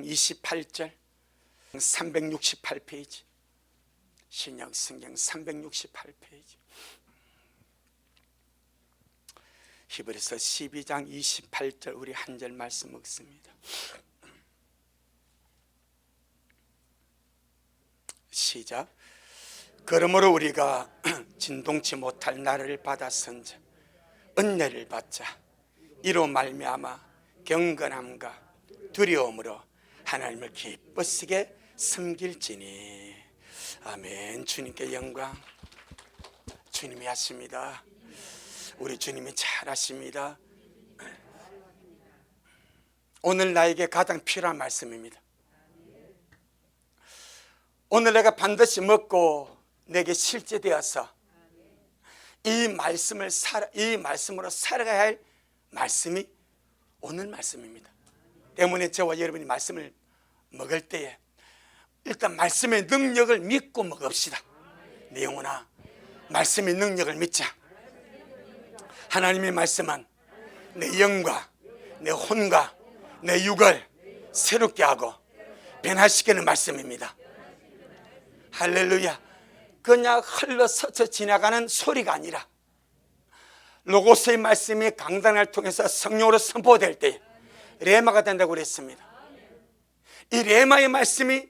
28절 368페이지 신약성경 368페이지 히브리서 12장 28절 우리 한 절 말씀 읽습니다. 시작. 그러므로 우리가 진동치 못할 나를 받았은즉 은혜를 받자. 이로 말미암아 경건함과 두려움으로 하나님을 기쁘시게 섬길지니. 아멘. 주님께 영광. 주님이 하십니다. 우리 주님이 잘하십니다. 오늘 나에게 가장 필요한 말씀입니다. 오늘 내가 반드시 먹고 내게 실제되어서 이 말씀으로 살아가야 할 말씀이 오늘 말씀입니다. 때문에 저와 여러분이 말씀을 먹을 때에 일단 말씀의 능력을 믿고 먹읍시다. 내 영혼아, 말씀의 능력을 믿자. 하나님의 말씀은 내 영과 내 혼과 내 육을 새롭게 하고 변화시키는 말씀입니다. 할렐루야. 그냥 흘러서쳐 지나가는 소리가 아니라 로고스의 말씀이 강단을 통해서 성령으로 선포될 때 레마가 된다고 그랬습니다. 이 레마의 말씀이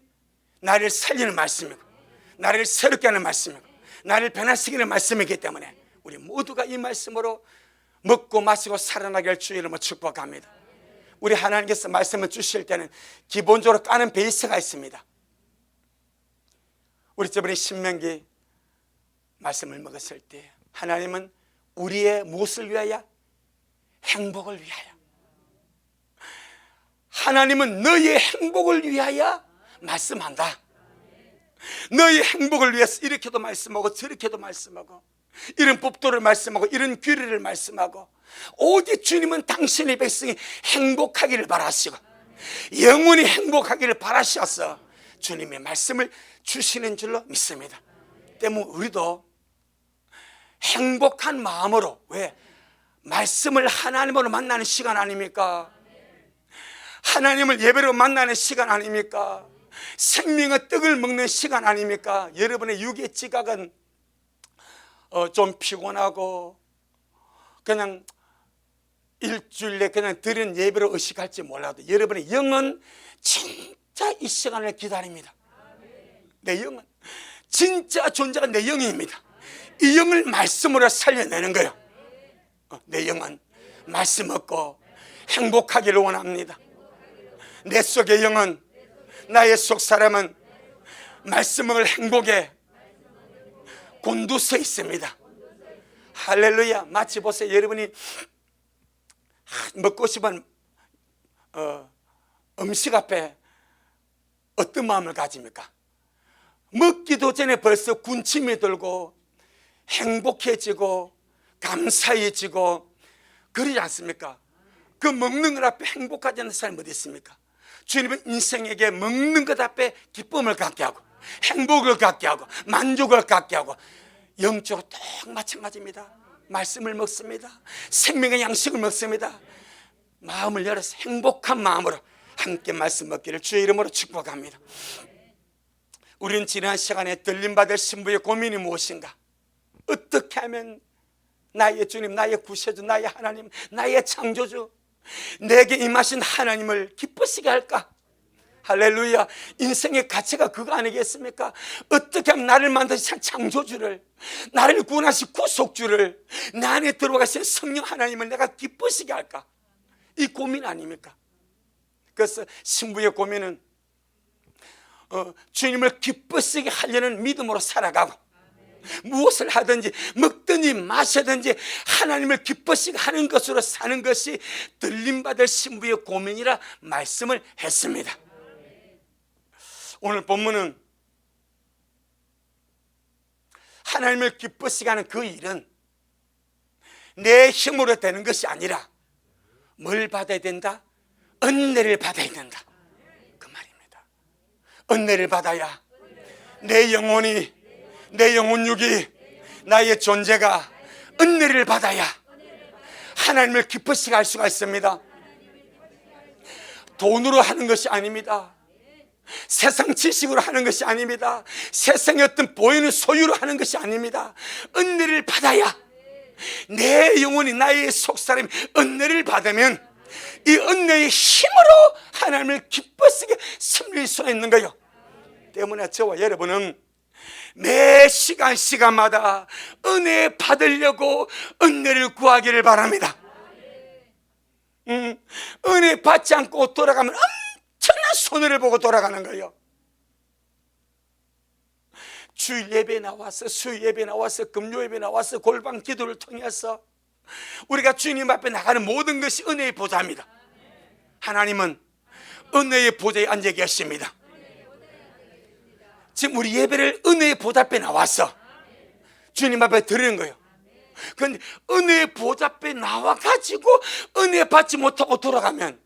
나를 살리는 말씀이고 나를 새롭게 하는 말씀이고 나를 변화시키는 말씀이기 때문에 우리 모두가 이 말씀으로 먹고 마시고 살아나길 주의 이름으로 축복합니다. 우리 하나님께서 말씀을 주실 때는 기본적으로 까는 베이스가 있습니다. 우리 저번에 신명기 말씀을 먹었을 때 하나님은 우리의 무엇을 위하여? 행복을 위하여. 하나님은 너희의 행복을 위하여 말씀한다. 너희의 행복을 위해서 이렇게도 말씀하고 저렇게도 말씀하고 이런 법도를 말씀하고 이런 규례를 말씀하고 오직 주님은 당신의 백성이 행복하기를 바라시고 영원히 행복하기를 바라셔서 주님의 말씀을 주시는 줄로 믿습니다. 때문에 우리도 행복한 마음으로, 왜? 말씀을 하나님으로 만나는 시간 아닙니까? 하나님을 예배로 만나는 시간 아닙니까? 생명의 떡을 먹는 시간 아닙니까? 여러분의 육의 지각은 좀 피곤하고 그냥 일주일에 그냥 드린 예배로 의식할지 몰라도 여러분의 영은 진짜 이 시간을 기다립니다. 내 영은 진짜 존재가 내 영입니다. 이 영을 말씀으로 살려내는 거예요. 내 영은 말씀 얻고 행복하기를 원합니다. 내 속의 영은, 나의 속 사람은 말씀을 행복에 곤두서 있습니다. 할렐루야. 마치 보세요. 여러분이 먹고 싶은 음식 앞에 어떤 마음을 가집니까? 먹기도 전에 벌써 군침이 들고 행복해지고 감사해지고 그러지 않습니까? 그 먹는 것 앞에 행복하지 않는 사람이 어디 있습니까? 주님은 인생에게 먹는 것 앞에 기쁨을 갖게 하고 행복을 갖게 하고 만족을 갖게 하고 영적으로 딱 마찬가지입니다. 말씀을 먹습니다. 생명의 양식을 먹습니다. 마음을 열어서 행복한 마음으로 함께 말씀 먹기를 주의 이름으로 축복합니다. 우리는 지난 시간에 들림받을 신부의 고민이 무엇인가? 어떻게 하면 나의 주님, 나의 구세주, 나의 하나님, 나의 창조주, 내게 임하신 하나님을 기쁘시게 할까? 할렐루야. 인생의 가치가 그거 아니겠습니까? 어떻게 하면 나를 만드신 창조주를, 나를 구원하신 구속주를, 내 안에 들어가신 성령 하나님을 내가 기쁘시게 할까? 이 고민 아닙니까? 그래서 신부의 고민은 주님을 기쁘시게 하려는 믿음으로 살아가고 무엇을 하든지 먹든지 마시든지 하나님을 기쁘시게 하는 것으로 사는 것이 들림받을 신부의 고민이라 말씀을 했습니다. 오늘 본문은 하나님을 기쁘시게 하는 그 일은 내 힘으로 되는 것이 아니라 뭘 받아야 된다? 은혜를 받아야 된다. 그 말입니다. 은혜를 받아야 내 영혼이, 내 영혼육이, 나의 존재가 은혜를 받아야 하나님을 기쁘시게 할 수가 있습니다. 돈으로 하는 것이 아닙니다. 세상 지식으로 하는 것이 아닙니다. 세상의 어떤 보이는 소유로 하는 것이 아닙니다. 은혜를 받아야, 내 영혼이, 나의 속사람이 은혜를 받으면 이 은혜의 힘으로 하나님을 기뻐스게 섬길 수 있는 거예요. 때문에 저와 여러분은 매 시간마다 은혜 받으려고 은혜를 구하기를 바랍니다. 은혜 받지 않고 돌아가면 엄청난 손해를 보고 돌아가는 거예요. 주일 예배 나와서, 수요 예배 나와서, 금요 예배 나와서, 골방 기도를 통해서 우리가 주님 앞에 나가는 모든 것이 은혜의 보좌입니다. 하나님은 은혜의 보좌에 앉아 계십니다. 지금 우리 예배를 은혜의 보좌 앞에 나와서 주님 앞에 드리는 거예요. 그런데 은혜의 보좌 앞에 나와가지고 은혜 받지 못하고 돌아가면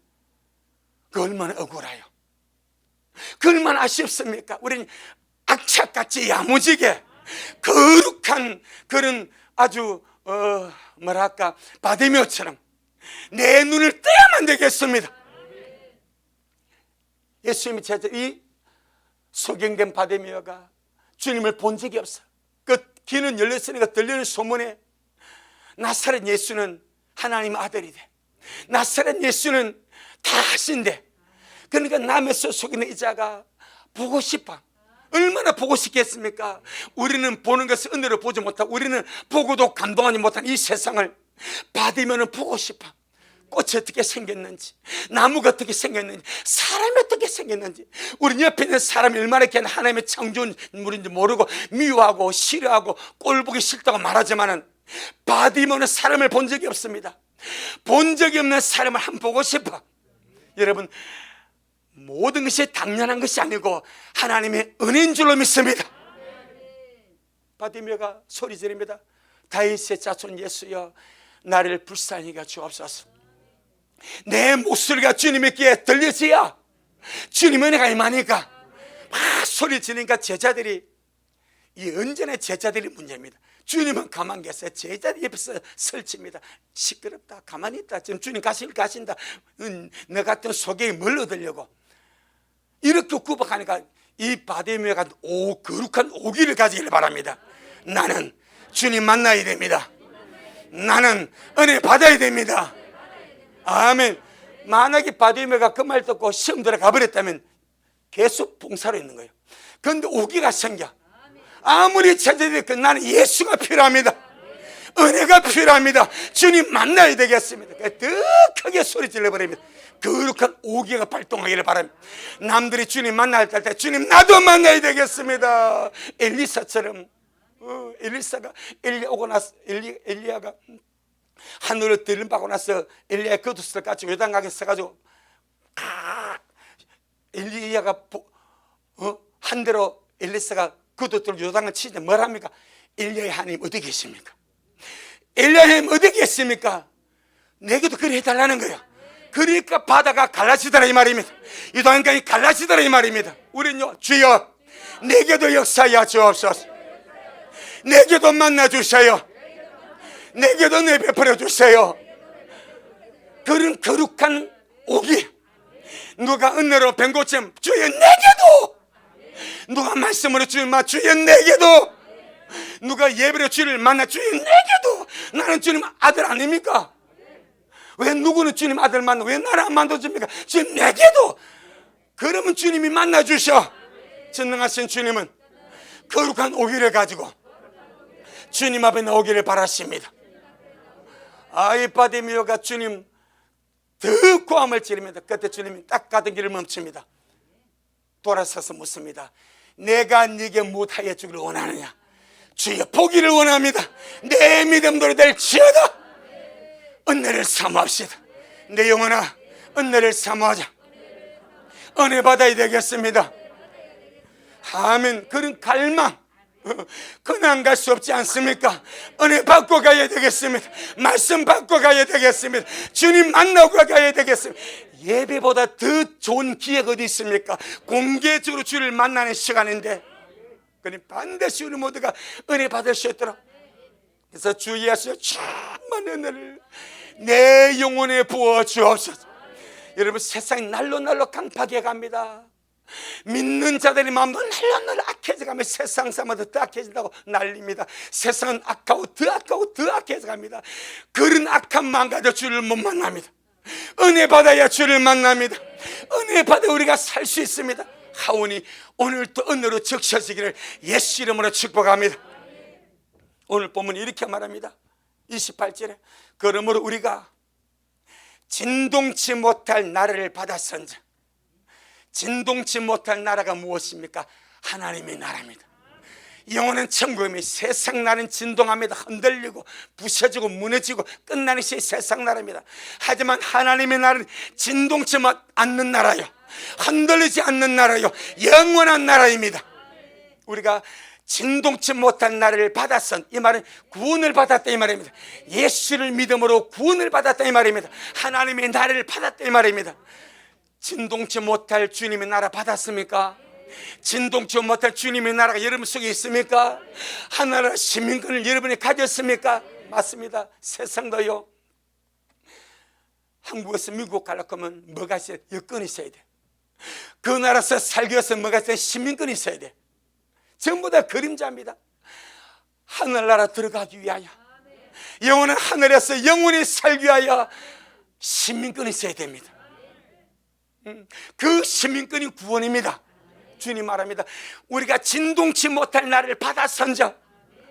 그 얼마나 억울해요. 그 얼마나 아쉽습니까? 우리는 악착같이 야무지게 거룩한 그런 아주 뭐랄까 바데미어처럼 내 눈을 떼야만 되겠습니다. 예수님의 제자들이 소경된 바데미어가 주님을 본 적이 없어. 그 귀는 열렸으니까 들리는 소문에 나사렛 예수는 하나님 아들이 돼, 나사렛 예수는 다 하신대. 그러니까 남에서 속이는 이 자가 보고 싶어. 얼마나 보고 싶겠습니까? 우리는 보는 것을 은혜로 보지 못하고 우리는 보고도 감동하지 못한 이 세상을 바데미어는 보고 싶어. 꽃이 어떻게 생겼는지, 나무가 어떻게 생겼는지, 사람이 어떻게 생겼는지, 우리 옆에 있는 사람이 얼마나 이렇게 하나님의 창조물인지 모르고 미워하고 싫어하고 꼴보기 싫다고 말하지만은 바데미어는 사람을 본 적이 없습니다. 본 적이 없는 사람을 한번 보고 싶어. 여러분, 모든 것이 당연한 것이 아니고 하나님의 은혜인 줄로 믿습니다. 바데미어가 소리 지릅니다. 다윗의 자손 예수여, 나를 불쌍히 여겨 주옵소서. 내 목소리가 주님의 귀에 들려져야 주님 은혜가 임하니까 막 소리 지르니까 제자들이, 이 언제나 제자들이 문제입니다. 주님은 가만히 계세요. 제자들 옆에서 설칩니다. 시끄럽다, 가만히 있다, 지금 주님 가신다, 너 같은 소경이 뭘 얻으려고. 이렇게 구박하니까 이 바데미어가 거룩한 오기를 가지기를 바랍니다. 나는 주님 만나야 됩니다. 나는 은혜 받아야 됩니다. 아멘. 만약에 바데미어가 그 말 듣고 시험 들어가 버렸다면 계속 봉사로 있는 거예요. 그런데 오기가 생겨. 아무리 제자들이 나는 예수가 필요합니다. 은혜가 필요합니다. 주님 만나야 되겠습니다. 더 크게 소리 질러버립니다. 거룩한 오기가 발동하기를 바랍니다. 남들이 주님 만날 때 주님 나도 만나야 되겠습니다. 엘리사처럼, 엘리사가 엘리야가 하늘을 들림받고 나서 엘리야의 겉옷을 가지고 요단강에 서가지고 엘리야가 한 대로 엘리사가 겉옷을 요단강을 치는데 뭘 합니까? 엘리야의 하나님 어디 계십니까? 엘리야의 하나님 어디 계십니까? 내게도 그래 해달라는 거예요. 그러니까 바다가 갈라지더라 이 말입니다. 요단강이 갈라지더라 이 말입니다. 우리는요, 주여 내게도 역사하여 주옵소서. 내게도 만나 주세요. 내게도 내베풀어 주세요. 그런 거룩한 오기. 누가 은혜로 뱅고침 주여 내게도, 누가 말씀으로 주여 주여 내게도, 누가 예배로 주를 만나 주여 내게도. 나는 주님 아들 아닙니까? 왜 누구는 주님 아들 만나 왜 나를 안 만나줍니까? 주님 내게도. 그러면 주님이 만나 주셔. 전능하신 주님은 거룩한 오기를 가지고 주님 앞에 나오기를 바라십니다. 이 바데미어가 주님 더 고함을 지릅니다. 그때 주님이 딱 가던 길을 멈춥니다. 돌아서서 묻습니다. 내가 네게 무엇하여 주기를 원하느냐? 주여 보기를 원합니다. 내 믿음대로 될지어다. 은혜를 사모합시다. 내 영혼아, 은혜를 사모하자. 은혜 받아야 되겠습니다. 아멘. 그런 갈망, 그냥 갈 수 없지 않습니까? 은혜 받고 가야 되겠습니다. 말씀 받고 가야 되겠습니다. 주님 만나고 가야 되겠습니다. 예배보다 더 좋은 기회가 어디 있습니까? 공개적으로 주를 만나는 시간인데, 그러니 반드시 우리 모두가 은혜 받을 수 있도록. 그래서 주 예수 충만 은혜를 내 영혼에 부어 주옵소서. 여러분, 세상이 날로 강팍해 갑니다. 믿는 자들의 마음도 날로 악해져 가며 세상 사람도 더 악해진다고 난립니다. 세상은 악하고 더 악해져 갑니다. 그런 악한 마음 가져 주를 못 만납니다. 은혜 받아야 주를 만납니다. 은혜 받아 우리가 살 수 있습니다. 하오니 오늘도 은혜로 적셔지기를 예수 이름으로 축복합니다. 오늘 본문이 이렇게 말합니다. 28절에 그러므로 우리가 진동치 못할 나라를 받았은즉. 진동치 못할 나라가 무엇입니까? 하나님의 나라입니다. 영원한 천국입니다. 세상 나라는 진동합니다. 흔들리고 부셔지고 무너지고 끝나는 것이 세상 나라입니다. 하지만 하나님의 나라는 진동치 않는 나라요, 흔들리지 않는 나라요, 영원한 나라입니다. 우리가 진동치 못한 나라를 받았은, 이 말은 구원을 받았다 이 말입니다. 예수를 믿음으로 구원을 받았다 이 말입니다. 하나님의 나라를 받았다 이 말입니다. 진동치 못할 주님의 나라 받았습니까? 진동치 못할 주님의 나라가 여러분 속에 있습니까? 하나라 시민권을 여러분이 가졌습니까? 맞습니다. 세상도요. 한국에서 미국 가려고 하면 뭐가 있어야 돼? 여권이 있어야 돼. 그 나라에서 살기 위해서 뭐가 있어야 돼? 시민권이 있어야 돼. 전부 다 그림자입니다. 하늘나라 들어가기 위하여, 영원한 하늘에서 영원히 살기 위하여 시민권이 있어야 됩니다. 그 시민권이 구원입니다. 주님 말합니다. 우리가 진동치 못할 나라를 받았은즉.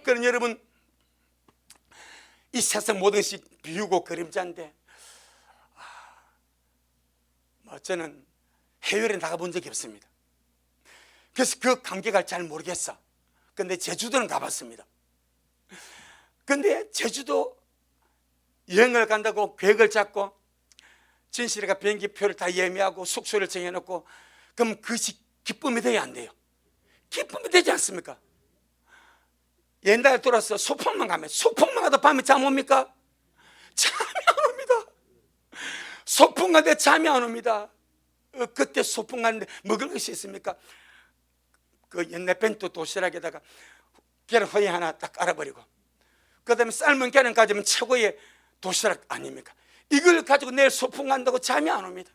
그런 여러분, 이 세상 모든 것이 비유고 그림자인데, 저는 해외에 나가본 적이 없습니다. 그래서 그 관계가 잘 모르겠어. 근데 제주도는 가봤습니다. 근데 제주도 여행을 간다고 계획을 잡고 진실이가 비행기표를 다 예매하고 숙소를 정해놓고, 그럼 그것이 기쁨이 돼야 안 돼요? 기쁨이 되지 않습니까? 옛날에 돌아서 소풍만 가면, 소풍만 가도 밤에 잠 옵니까? 잠이 안 옵니다. 소풍 가는데 잠이 안 옵니다. 그때 소풍 가는데 먹을 것이 있습니까? 그 옛날 벤또 도시락에다가 계란 후라이 하나 딱 깔아버리고, 그 다음에 삶은 계란 가지면 최고의 도시락 아닙니까? 이걸 가지고 내일 소풍 간다고 잠이 안 옵니다.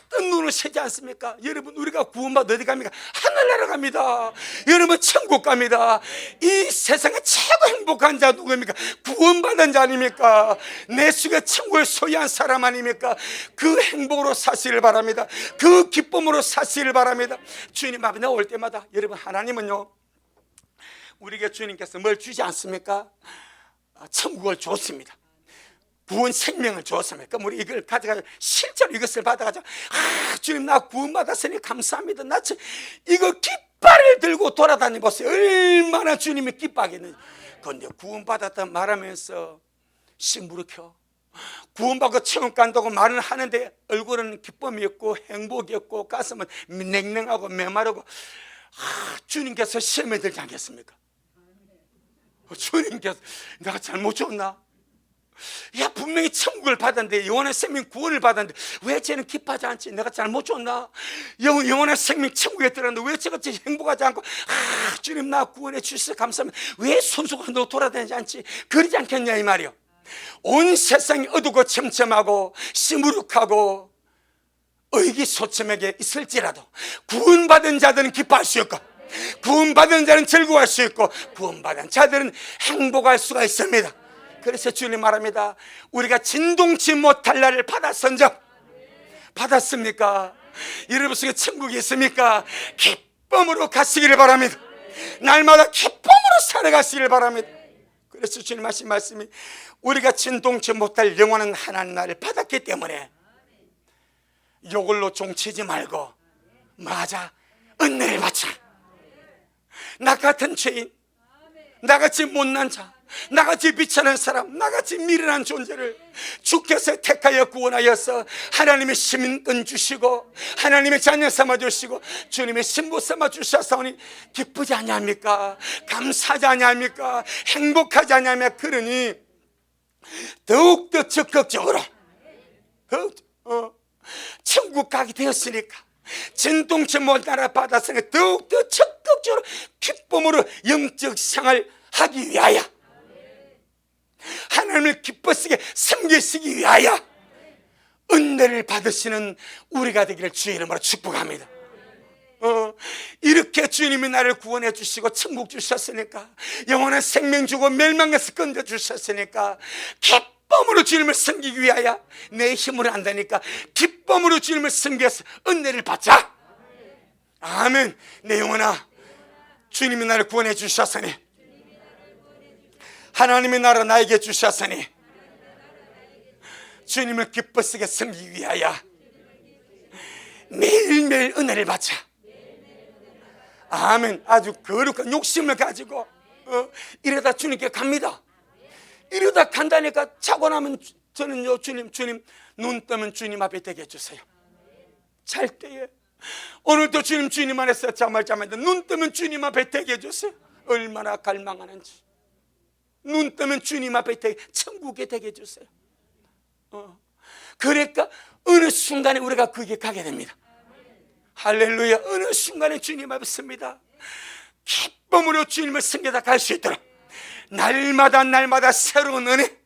뜬 눈을 쉬지 않습니까? 여러분, 우리가 구원받아 어디 갑니까? 하늘나라 갑니다. 여러분, 천국 갑니다. 이 세상에 최고 행복한 자 누구입니까? 구원받은 자 아닙니까? 내 속에 천국을 소유한 사람 아닙니까? 그 행복으로 사시를 바랍니다. 그 기쁨으로 사시를 바랍니다. 주님 앞에 나올 때마다, 여러분, 하나님은요, 우리에게 주님께서 뭘 주지 않습니까? 천국을 줬습니다. 구원 생명을 줬습니다. 그럼 우리 이걸 가져가지고 실제로 이것을 받아가지고, 주님, 나 구원받았으니 감사합니다. 나 이거 깃발을 들고 돌아다니보세요. 얼마나 주님이 기뻐하겠는지. 그런데 구원받았다 말하면서 시무룩혀. 구원받고 천국 간다고 말은 하는데 얼굴은 기쁨이 없고 행복이 없고 가슴은 냉랭하고 메마르고, 주님께서 시험에 들지 않겠습니까? 주님께서 내가 잘못 줬나? 야, 분명히 천국을 받았는데, 영원한 생명 구원을 받았는데 왜 쟤는 기뻐하지 않지? 내가 잘못 줬나? 영원한 생명 천국에 들어갔는데 왜 저같이 행복하지 않고, 주님, 나 구원해 주셔서 감사합니다, 왜 손수가 너 돌아다니지 않지? 그러지 않겠냐 이 말이요. 온 세상이 어두고 첨첨하고 시무룩하고 의기소침하게 있을지라도 구원받은 자들은 기뻐할 수 있고, 구원받은 자는 즐거워할 수 있고, 구원받은 자들은 행복할 수가 있습니다. 그래서 주님 말합니다. 우리가 진동치 못할 날을 받았은즉. 받았습니까? 여러분 속에 천국이 있습니까? 기쁨으로 가시기를 바랍니다. 날마다 기쁨으로 살아가시기를 바랍니다. 그래서 주님 하신 말씀이, 우리가 진동치 못할 영원한 하나님 나라를 받았기 때문에 이걸로 종치지 말고, 맞아, 은혜를 받자. 나 같은 죄인, 나같이 못난 자, 나같이 비천한 사람, 나같이 미련한 존재를 주께서 택하여 구원하여서 하나님의 시민권 주시고, 하나님의 자녀 삼아 주시고, 주님의 신부 삼아 주셨사오니 기쁘지 않냐합니까? 감사하지 않냐합니까? 행복하지 않냐합니까? 그러니 더욱더 적극적으로 천국 가게 되었으니까, 진동치 못할 나라 받았으니까 더욱더 적극적으로 기쁨으로 영적 생활 하기 위하여, 하나님을 기뻐시게 섬기시기 위하여 은혜를 받으시는 우리가 되기를 주의 이름으로 축복합니다. 이렇게 주님이 나를 구원해 주시고 천국 주셨으니까, 영원한 생명 주고 멸망에서 건져 주셨으니까, 기쁨으로 주님을 섬기기 위하여 내 힘으로 안다니까 기쁨으로 주님을 섬겨서 은혜를 받자. 아멘. 내 영혼아, 주님이 나를 구원해 주셨으니, 하나님의 나라 나에게 주셨으니, 주님을 기쁘시게 섬기기 위하여 매일매일 은혜를 받자. 아멘. 아주 거룩한 욕심을 가지고 이러다 주님께 갑니다. 이러다 간다니까 자고 나면 저는요, 주님 눈 뜨면 주님 앞에 되게 해주세요. 잘 때에 오늘도 주님 안에서 잠을 자는데 눈 뜨면 주님 앞에 되게 해주세요. 얼마나 갈망하는지. 눈 뜨면 주님 앞에 되게, 천국에 되게 해주세요. 그러니까 어느 순간에 우리가 거기에 가게 됩니다. 할렐루야. 어느 순간에 주님 앞에 섭니다. 기쁨으로 주님을 섬기다 갈 수 있도록 날마다 새로운 은혜,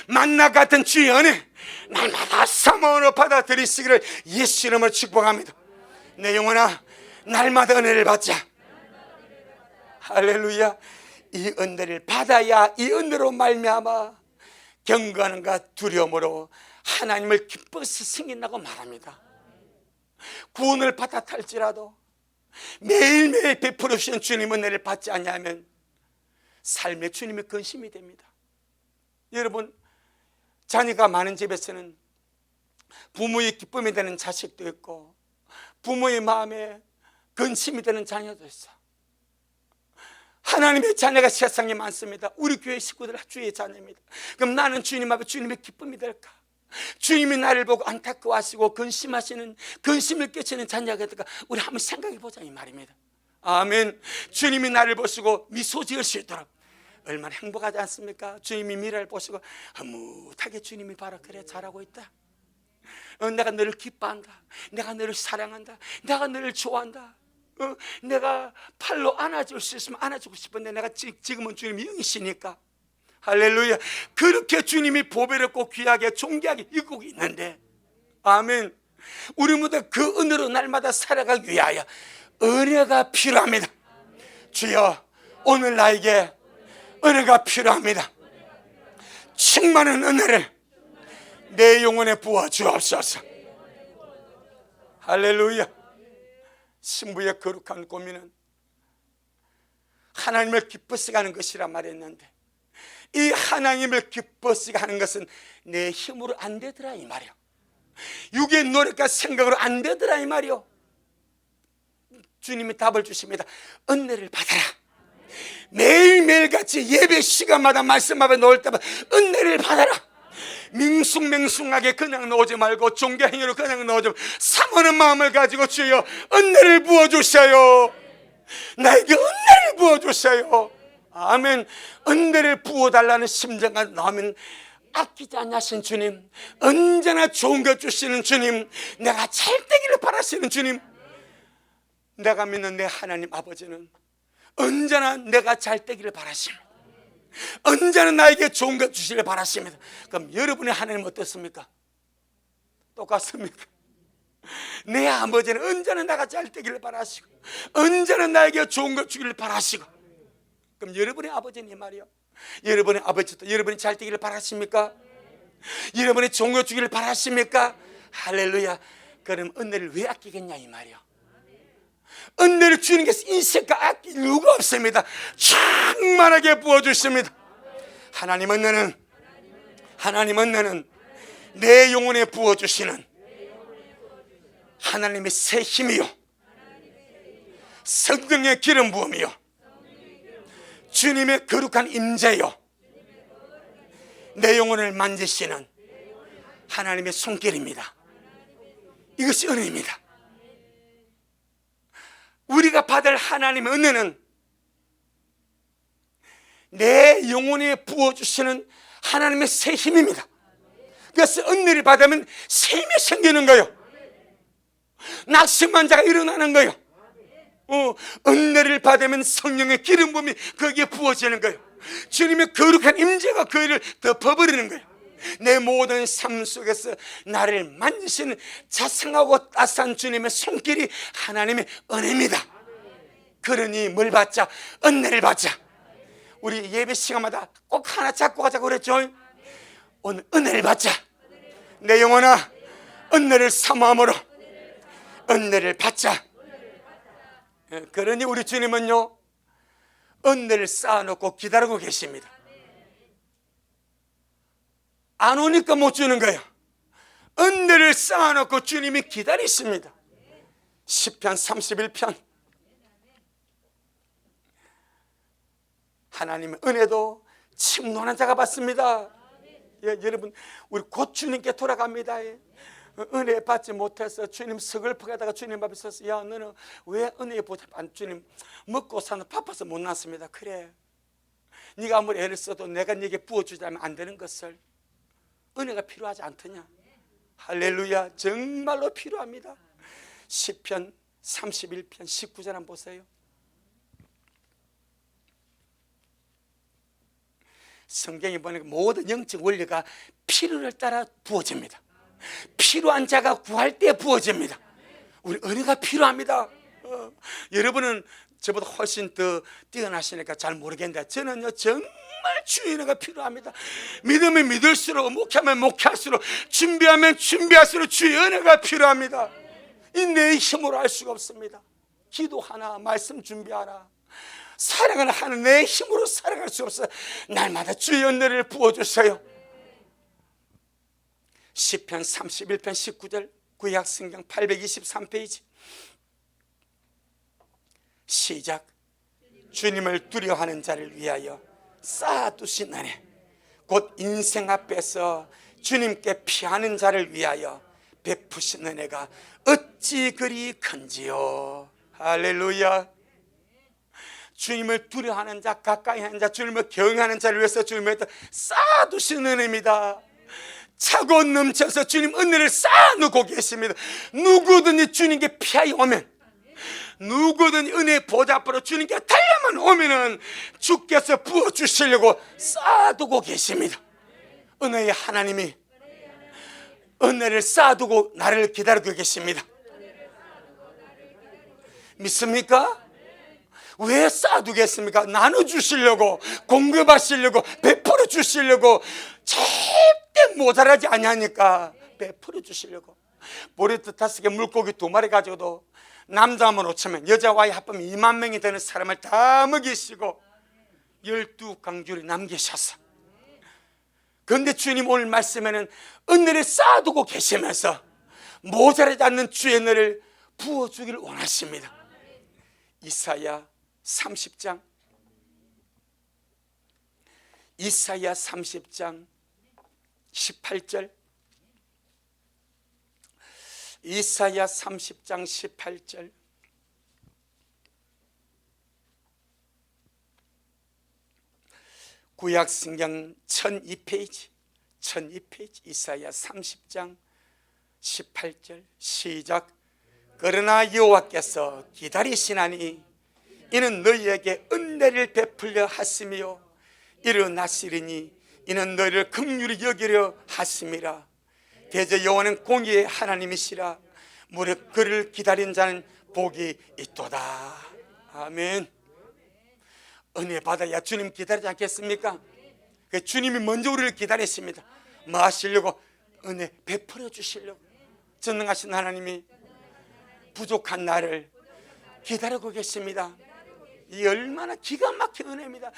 만나 같은 주의 은혜 날마다 사모으로 받아들이시기를 예수 이름으로 축복합니다. 내 영혼아, 날마다 은혜를 받자. 할렐루야. 이 은혜를 받아야 이 은혜로 말미암아 경건함과 두려움으로 하나님을 기뻐서 승인하고 말합니다. 구원을 받았할지라도 매일매일 베풀어 주시는 주님 은혜를 받지 않냐면 삶에 주님의 근심이 됩니다. 여러분, 자녀가 많은 집에서는 부모의 기쁨이 되는 자식도 있고 부모의 마음에 근심이 되는 자녀도 있어. 하나님의 자녀가 세상에 많습니다. 우리 교회 식구들 주의 자녀입니다. 그럼 나는 주님 앞에 주님의 기쁨이 될까? 주님이 나를 보고 안타까워하시고 근심을 끼치는 자녀가 될까? 우리 한번 생각해 보자 이 말입니다. 아멘. 주님이 나를 보시고 미소 지을 수 있도록 얼마나 행복하지 않습니까? 주님이 미래를 보시고 흐뭇하게 주님이 봐라, 그래 잘하고 있다. 내가 너를 기뻐한다. 내가 너를 사랑한다. 내가 너를 좋아한다. 내가 팔로 안아줄 수 있으면 안아주고 싶은데 내가 지금은 주님이 영이시니까. 할렐루야. 그렇게 주님이 보배롭고 귀하게 존귀하게 이끌고 있는데, 아멘, 우리 모두 그 은혜로 날마다 살아가기 위하여 은혜가 필요합니다. 주여, 오늘 나에게 은혜가 필요합니다. 충만한 은혜를 내 영혼에 부어 주옵소서. 할렐루야. 신부의 거룩한 고민은 하나님을 기쁘시게 하는 것이란 말했는데, 이 하나님을 기쁘시게 하는 것은 내 힘으로 안 되더라 이 말이요. 육의 노력과 생각으로 안 되더라 이 말이요. 주님이 답을 주십니다. 은혜를 받아라. 매일매일 같이 예배 시간마다 말씀 앞에 놓을 때마다 은혜를 받아라. 밍숭맹숭하게 그냥 놓지 말고 종교행위로 그냥 놓지 말고 사모하는 마음을 가지고 주여 은혜를 부어주세요. 나에게 은혜를 부어주세요. 아멘. 은혜를 부어달라는 심정가 나오면 아끼지 않으신 주님, 언제나 좋은 것 주시는 주님, 내가 잘 되기를 바라시는 주님, 내가 믿는 내 하나님 아버지는 언제나 내가 잘 되기를 바라십니다. 언제나 나에게 좋은 것 주시기를 바라십니다. 그럼 여러분의 하나님 어떻습니까? 똑같습니까? 내 아버지는 언제나 내가 잘 되기를 바라시고 언제나 나에게 좋은 것 주기를 바라시고, 그럼 여러분의 아버지는 이 말이요, 여러분의 아버지도 여러분이 잘 되기를 바라십니까? 여러분이 좋은 것 주기를 바라십니까? 할렐루야. 그럼 은혜를 왜 아끼겠냐 이 말이요. 은혜를 주는 게 인생과 아낄 이유가 없습니다. 충만하게 부어주십니다. 하나님 은혜는 내 영혼에 부어주시는 하나님의 새 힘이요, 성령의 기름 부음이요, 주님의 거룩한 임재요, 내 영혼을 만지시는 하나님의 손길입니다. 이것이 은혜입니다. 우리가 받을 하나님의 은혜는 내 영혼에 부어주시는 하나님의 새 힘입니다. 그래서 은혜를 받으면 새 힘이 생기는 거예요. 낙심한 자가 일어나는 거예요. 은혜를 받으면 성령의 기름 부음이 거기에 부어지는 거예요. 주님의 거룩한 임재가 그 일을 덮어버리는 거예요. 내 모든 삶 속에서 나를 만지시는 자상하고 따스한 주님의 손길이 하나님의 은혜입니다. 그러니 뭘 받자? 은혜를 받자. 우리 예배 시간마다 꼭 하나 잡고 가자고 그랬죠. 오늘 은혜를 받자. 내 영혼아, 은혜를 사모함으로 은혜를 받자. 그러니 우리 주님은요, 은혜를 쌓아놓고 기다리고 계십니다. 안 오니까 못 주는 거예요. 은혜를 쌓아놓고 주님이 기다리십니다. 시편 31편. 하나님의 은혜도 침노하는 자가 받습니다. 여러분, 우리 곧 주님께 돌아갑니다. 은혜 받지 못해서 주님 서글프게 하다가 주님 앞에 서서, 야, 너는 왜 은혜에 보답 안? 주님, 먹고 사는 바빠서 못 났습니다. 그래, 네가 아무리 애를 써도 내가 네게 부어주자면 안 되는 것을, 은혜가 필요하지 않더냐? 할렐루야, 정말로 필요합니다. 시편 31편 19절 한번 보세요. 성경에 보니까 모든 영적 원리가 필요를 따라 부어집니다. 필요한 자가 구할 때 부어집니다. 우리 은혜가 필요합니다. 여러분은 저보다 훨씬 더 뛰어나시니까 잘 모르겠는데, 저는요 정말 주의 은혜가 필요합니다. 믿으면 믿을수록, 목회하면 목회할수록, 준비하면 준비할수록 주의 은혜가 필요합니다. 이 내 힘으로 할 수가 없습니다. 기도하나 말씀 준비하나 사랑을 하는 내 힘으로 살아갈 수 없어요. 날마다 주의 은혜를 부어주세요. 시편 31편 19절, 구약성경 823페이지. 시작. 주님을 두려워하는 자를 위하여 쌓아두신 은혜, 곧 인생 앞에서 주님께 피하는 자를 위하여 베푸신 은혜가 어찌 그리 큰지요. 할렐루야. 주님을 두려워하는 자, 가까이 하는 자, 주님을 경외하는 자를 위해서 주님을 쌓아두신 은혜입니다. 차고 넘쳐서 주님 은혜를 쌓아놓고 계십니다. 누구든지 주님께 피하여 오면, 누구든지 은혜 보좌 앞으로 주님께 달려만 오면은 주께서 부어주시려고 쌓아두고 계십니다. 은혜의 하나님이 은혜를 쌓아두고 나를 기다리고 계십니다. 믿습니까? 왜 쌓아두겠습니까? 나눠주시려고, 공급하시려고, 베풀어 주시려고. 절대 모자라지 아니하니까 베풀어 주시려고. 보리떡 5개, 물고기 2마리 가지고도 남자만 5,000명, 여자와의 합하면 2만 명이 되는 사람을 다 먹이시고 12강줄이 남기셔서. 그런데 주님 오늘 말씀에는 은혜를 쌓아두고 계시면서 모자라지 않는 주의 은혜를 부어주기를 원하십니다. 이사야 30장, 이사야 30장 18절, 이사야 30장 18절. 구약성경 1002페이지, 1002페이지, 이사야 30장 18절. 시작. 그러나 여호와께서 기다리시나니 이는 너희에게 은혜를 베풀려 하시며 일어나시리니 이는 너희를 긍휼히 여기려 하심이라. 대저 여호와는 공의의 하나님이시라. 무릇 그를 기다린 자는 복이 있도다. 아멘. 은혜 받아야 주님 기다리지 않겠습니까? 주님이 먼저 우리를 기다리십니다. 뭐 하시려고? 은혜 베풀어 주시려고. 전능하신 하나님이 부족한 나를 기다리고 계십니다. 이 얼마나 기가 막힌 은혜입니다.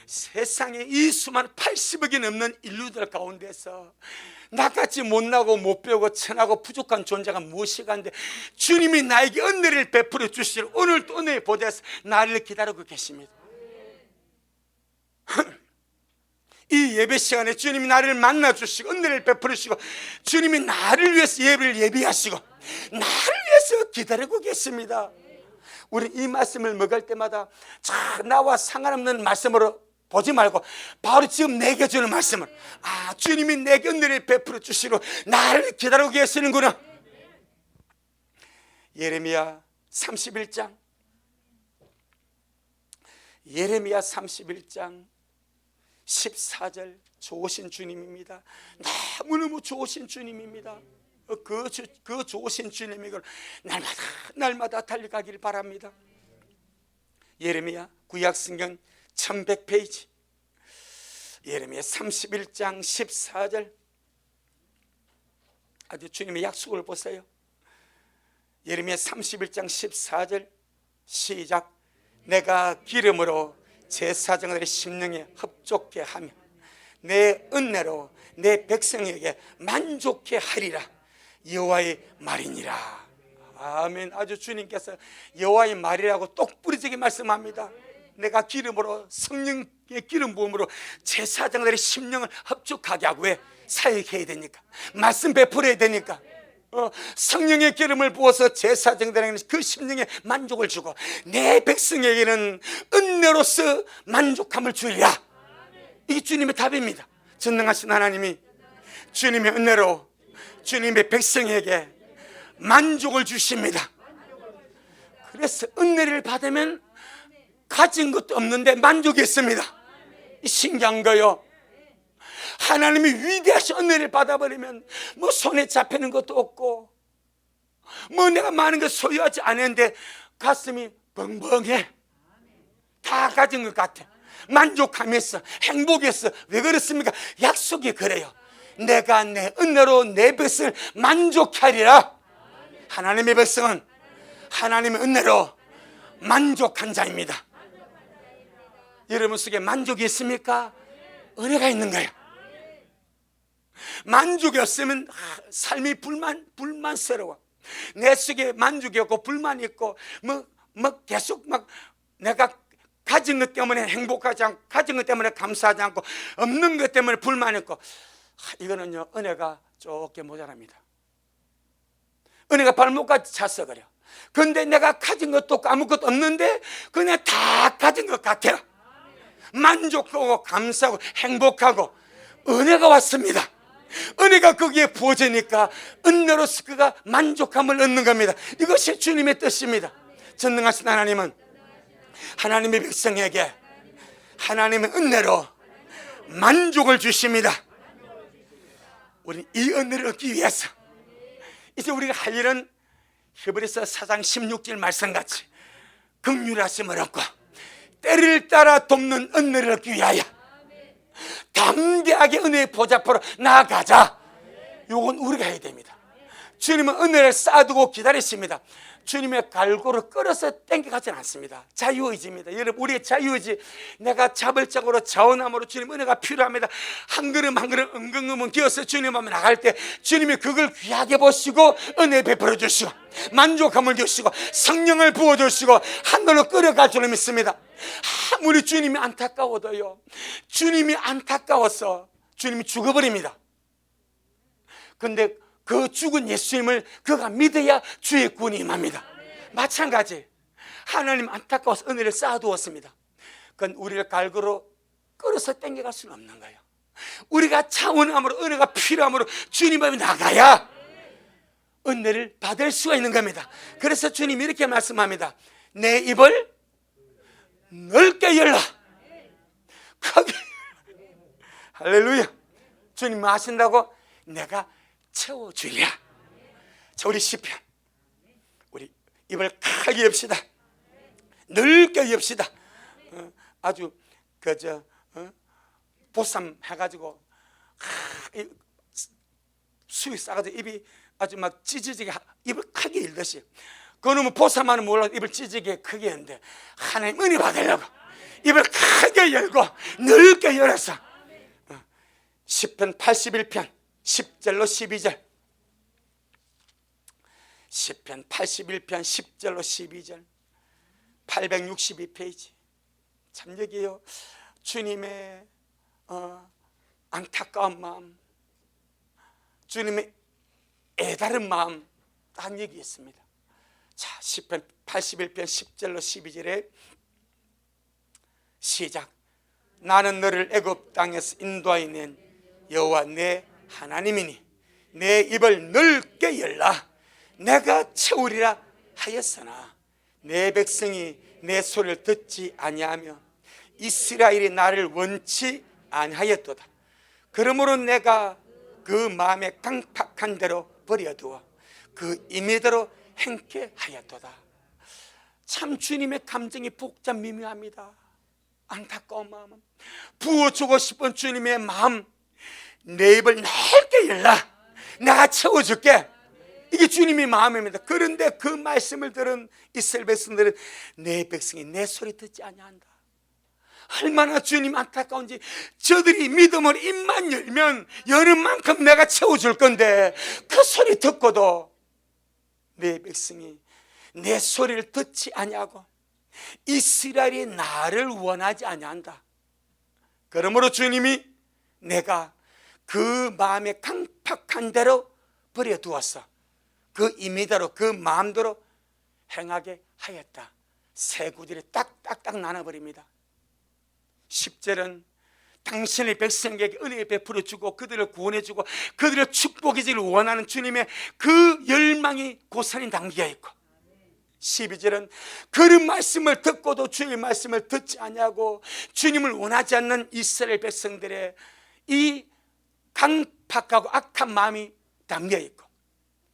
세상에 이 수많은 80억이 넘는 인류들 가운데서 나같이 못나고 못 배우고 천하고 부족한 존재가 무엇이간데 주님이 나에게 은혜를 베풀어 주시려 오늘도 은혜의 보좌에서 나를 기다리고 계십니다. 이 예배 시간에 주님이 나를 만나주시고 은혜를 베풀으시고 주님이 나를 위해서 예배를 예비하시고 나를 위해서 기다리고 계십니다. 우리 이 말씀을 먹을 때마다 나와 상관없는 말씀으로 보지 말고 바로 지금 내게 주는 말씀을, 아, 주님이 내게 은혜를 베풀어 주시고 나를 기다리고 계시는구나. 예레미야 31장, 예레미야 31장 14절 좋으신 주님입니다. 너무너무 좋으신 주님입니다. 그 좋으신 주님이 날마다 달려가길 바랍니다. 예레미야 구약성경 1100페이지, 예레미야 31장 14절. 아주 주님의 약속을 보세요. 예레미야 31장 14절 시작. 내가 기름으로 제사장들의 심령에 흡족해 하며 내 은혜로 내 백성에게 만족해 하리라. 여호와의 말이니라. 아멘. 아주 주님께서 여호와의 말이라고 똑부러지게 말씀합니다. 내가 기름으로, 성령의 기름 부음으로 제사장들의 심령을 흡족하게 하고, 왜? 사역해야 되니까, 말씀 베풀어야 되니까, 성령의 기름을 부어서 제사장들에게는 그 심령에 만족을 주고 내 백성에게는 은혜로서 만족함을 주리라. 이게 주님의 답입니다. 전능하신 하나님이 주님의 은혜로 주님의 백성에게 만족을 주십니다. 그래서 은혜를 받으면 가진 것도 없는데 만족이 있습니다. 신기한 거요. 하나님이 위대하신 은혜를 받아버리면 뭐 손에 잡히는 것도 없고, 뭐 내가 많은 걸 소유하지 않았는데 가슴이 벙벙해. 다 가진 것 같아. 만족하면서 행복했어. 왜 그렇습니까? 약속이 그래요. 내가 내 은혜로 내 백성을 만족하리라. 하나님의 백성은 하나님의 은혜로 만족한 자입니다. 여러분 속에 만족이 있습니까? 은혜가 있는 거예요. 만족이 없으면 삶이 불만스러워. 내 속에 만족이 없고 불만이 있고 계속 내가 가진 것 때문에 행복하지 않고, 가진 것 때문에 감사하지 않고, 없는 것 때문에 불만이 있고, 이거는요 은혜가 조금 모자랍니다. 은혜가 발목까지 찼어 그래요. 그런데 내가 가진 것도 없고 아무것도 없는데 그냥 다 가진 것 같아요. 만족하고 감사하고 행복하고, 은혜가 왔습니다. 은혜가 거기에 부어지니까 은혜로서 그가 만족함을 얻는 겁니다. 이것이 주님의 뜻입니다. 전능하신 하나님은 하나님의 백성에게 하나님의 은혜로 만족을 주십니다. 우리는 이 은혜를 얻기 위해서 이제 우리가 할 일은 히브리서 4장 16절 말씀같이 긍휼하심을 얻고 때를 따라 돕는 은혜를 얻기 위하여 담대하게 은혜의 보좌 앞으로 나아가자. 이건 우리가 해야 됩니다. 주님은 은혜를 쌓아두고 기다리십니다. 주님의 갈고를 끌어서 땡겨가지는 않습니다. 자유의지입니다. 여러분, 우리의 자유의지, 내가 자발적으로 자원함으로 주님 은혜가 필요합니다. 한 걸음 한 걸음 은근금은 기어서 주님 앞에 나갈 때 주님이 그걸 귀하게 보시고 은혜 베풀어 주시고 만족함을 주시고 성령을 부어주시고 하늘로 끌어갈 줄 믿습니다. 아무리 주님이 안타까워도요, 주님이 안타까워서 주님이 죽어버립니다. 근데 그 죽은 예수님을 그가 믿어야 주의 구원이 임합니다. 마찬가지, 하나님 안타까워서 은혜를 쌓아두었습니다. 그건 우리를 갈고로 끌어서 땡겨갈 수는 없는 거예요. 우리가 차원함으로 은혜가 필요함으로 주님 앞에 나가야 은혜를 받을 수가 있는 겁니다. 그래서 주님이 이렇게 말씀합니다. 내 입을 넓게 열라. 크게. 할렐루야. 주님 뭐 하신다고? 내가 채워주리라. 자, 우리 시편, 우리 입을 크게 엽시다. 넓게 엽시다. 아주 보쌈 해가지고 수육 싸가지고 입이 아주 막 찢어지게 입을 크게 열듯이, 그놈은 보쌈하는 몰라도 입을 찢어지게 크게 했는데 하나님 은혜 받으려고 입을 크게 열고 넓게 열어서 시편 81편 10절로 12절, 시편 81편 10절로 12절, 862페이지. 참 여기요, 주님의 안타까운 마음, 주님의 애다른 마음 딱 여기 있습니다. 자, 시편 81편 10절로 12절에 시작. 나는 너를 애굽 땅에서 인도하여 낸 여호와 내 하나님이니 내 입을 넓게 열라. 내가 채우리라 하였으나 내 백성이 내 소리를 듣지 아니하며 이스라엘이 나를 원치 아니하였도다. 그러므로 내가 그 마음에 강팍한 대로 버려두어 그 임의대로 행케 하였도다. 참 주님의 감정이 복잡 미묘합니다. 안타까운 마음, 부어주고 싶은 주님의 마음, 내 입을 넓게 열라, 내가 채워줄게. 이게 주님의 마음입니다. 그런데 그 말씀을 들은 이스라엘 백성들은 내 백성이 내 소리 듣지 아니한다. 얼마나 주님 안타까운지, 저들이 믿음으로 입만 열면 여는 만큼 내가 채워줄 건데 그 소리 듣고도 내 백성이 내 소리를 듣지 아니하고 이스라엘이 나를 원하지 아니한다. 그러므로 주님이 내가 그 마음에 강팍한 대로 버려두었어. 그 임의대로 그 마음대로 행하게 하였다. 세 구절이 딱딱딱 나눠버립니다. 10절은 당신의 백성에게 은혜 베풀어 주고 그들을 구원해 주고 그들을 축복해 주기를 원하는 주님의 그 열망이 고스란히 담겨 있고, 12절은 그런 말씀을 듣고도 주의 말씀을 듣지 아니하고 주님을 원하지 않는 이스라엘 백성들의 이 강팍하고 악한 마음이 담겨 있고,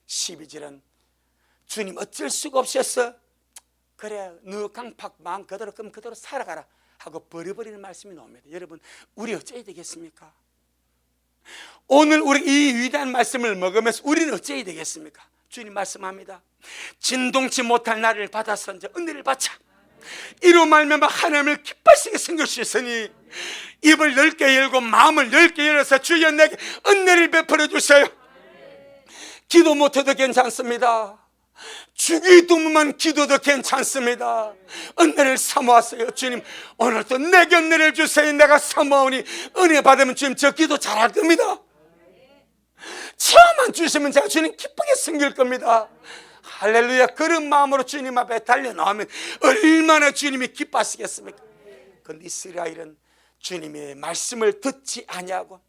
12절은 주님 어쩔 수가 없었어, 그래 너 강팍 마음 그대로 그럼 그대로 살아가라 하고 버려버리는 말씀이 나옵니다. 여러분, 우리 어찌해야 되겠습니까? 오늘 우리 이 위대한 말씀을 먹으면서 우리는 어찌해야 되겠습니까? 주님 말씀합니다. 진동치 못할 나를 받아서 이제 은혜를 받자. 이로 말미암아 하나님을 기뻐하시게 생길 수 있으니 입을 넓게 열고 마음을 넓게 열어서 주여 내게 은혜를 베풀어 주세요. 기도 못해도 괜찮습니다. 주기도문만 기도도 괜찮습니다. 은혜를 사모하세요. 주님 오늘도 내게 은혜를 주세요. 내가 사모하오니 은혜 받으면 주님 저 기도 잘할 겁니다. 처음만 주시면 제가 주님 기쁘게 섬길 겁니다. 할렐루야. 그런 마음으로 주님 앞에 달려나오면 얼마나 주님이 기뻐하시겠습니까? 그런데 이스라엘은 주님의 말씀을 듣지 아니하고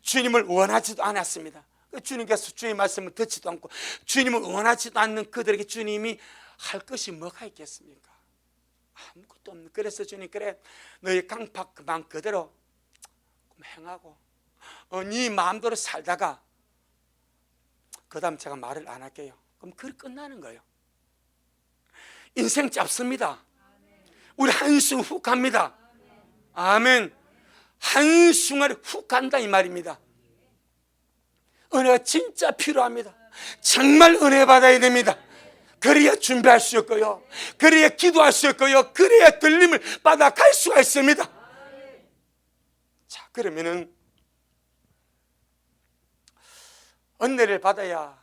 주님을 원하지도 않았습니다. 주님께서 주의 말씀을 듣지도 않고 주님을 원하지도 않는 그들에게 주님이 할 것이 뭐가 있겠습니까? 아무것도 없는. 그래서 주님 그래 너희 강팍 그 마음 그대로 행하고 네 마음대로 살다가 그 다음 제가 말을 안 할게요. 그럼 그렇게 끝나는 거예요. 인생 짧습니다. 우리 한숨 훅 갑니다. 아멘. 한순간에 훅 간다 이 말입니다. 은혜가 진짜 필요합니다. 정말 은혜 받아야 됩니다. 그래야 준비할 수 있고요, 그래야 기도할 수 있고요, 그래야 들림을 받아 갈 수가 있습니다. 자, 그러면은 은혜를 받아야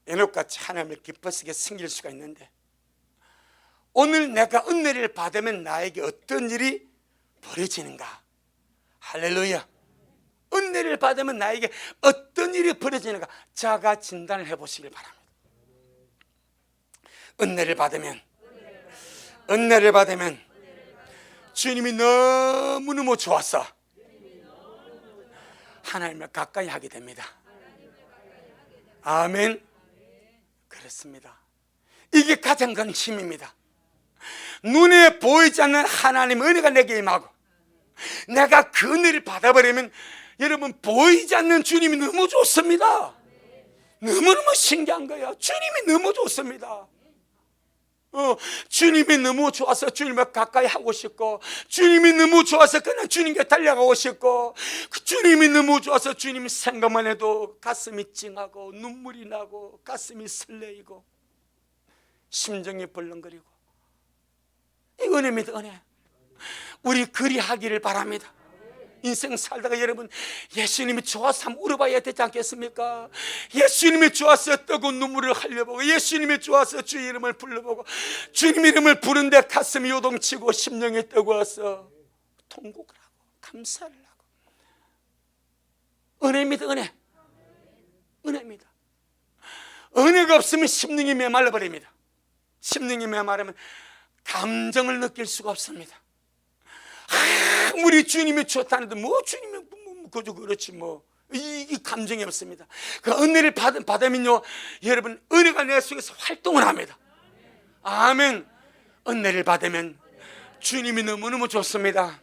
에녹같이 하나님을 기쁘시게 섬길 수가 있는데, 오늘 내가 은혜를 받으면 나에게 어떤 일이 벌어지는가? 할렐루야. 은혜를 받으면 나에게 어떤 일이 벌어지는가? 자가 진단을 해보시길 바랍니다. 은혜를 받으면 주님이 너무너무 좋아서 하나님을 가까이 하게 됩니다. 아멘. 그렇습니다. 이게 가장 큰 힘입니다. 눈에 보이지 않는 하나님의 은혜가 내게 임하고 내가 그 은혜를 받아버리면 여러분, 보이지 않는 주님이 너무 좋습니다. 너무너무 신기한 거예요. 주님이 너무 좋습니다. 주님이 너무 좋아서 주님을 가까이 하고 싶고, 주님이 너무 좋아서 그냥 주님께 달려가고 싶고, 그 주님이 너무 좋아서 주님 생각만 해도 가슴이 찡하고 눈물이 나고 가슴이 설레이고 심정이 벌렁거리고. 이 은혜입니다. 은혜. 우리 그리하기를 바랍니다. 인생 살다가 여러분 예수님이 좋아서 한번 울어봐야 되지 않겠습니까? 예수님이 좋아서 뜨거운 눈물을 흘려보고, 예수님이 좋아서 주의 이름을 불러보고, 주님 이름을 부른데 가슴이 요동치고 심령이 뜨거워서 통곡을 하고 감사를 하고. 은혜입니다. 은혜. 은혜입니다. 은혜가 없으면 심령이 메말라버립니다. 심령이 메마르면 감정을 느낄 수가 없습니다. 우리 주님이 좋다는데 뭐 주님이 그저 그렇지 뭐, 이 감정이 없습니다. 그 은혜를 받으면요 여러분 은혜가 내 속에서 활동을 합니다. 아멘. 은혜를 받으면 주님이 너무너무 좋습니다.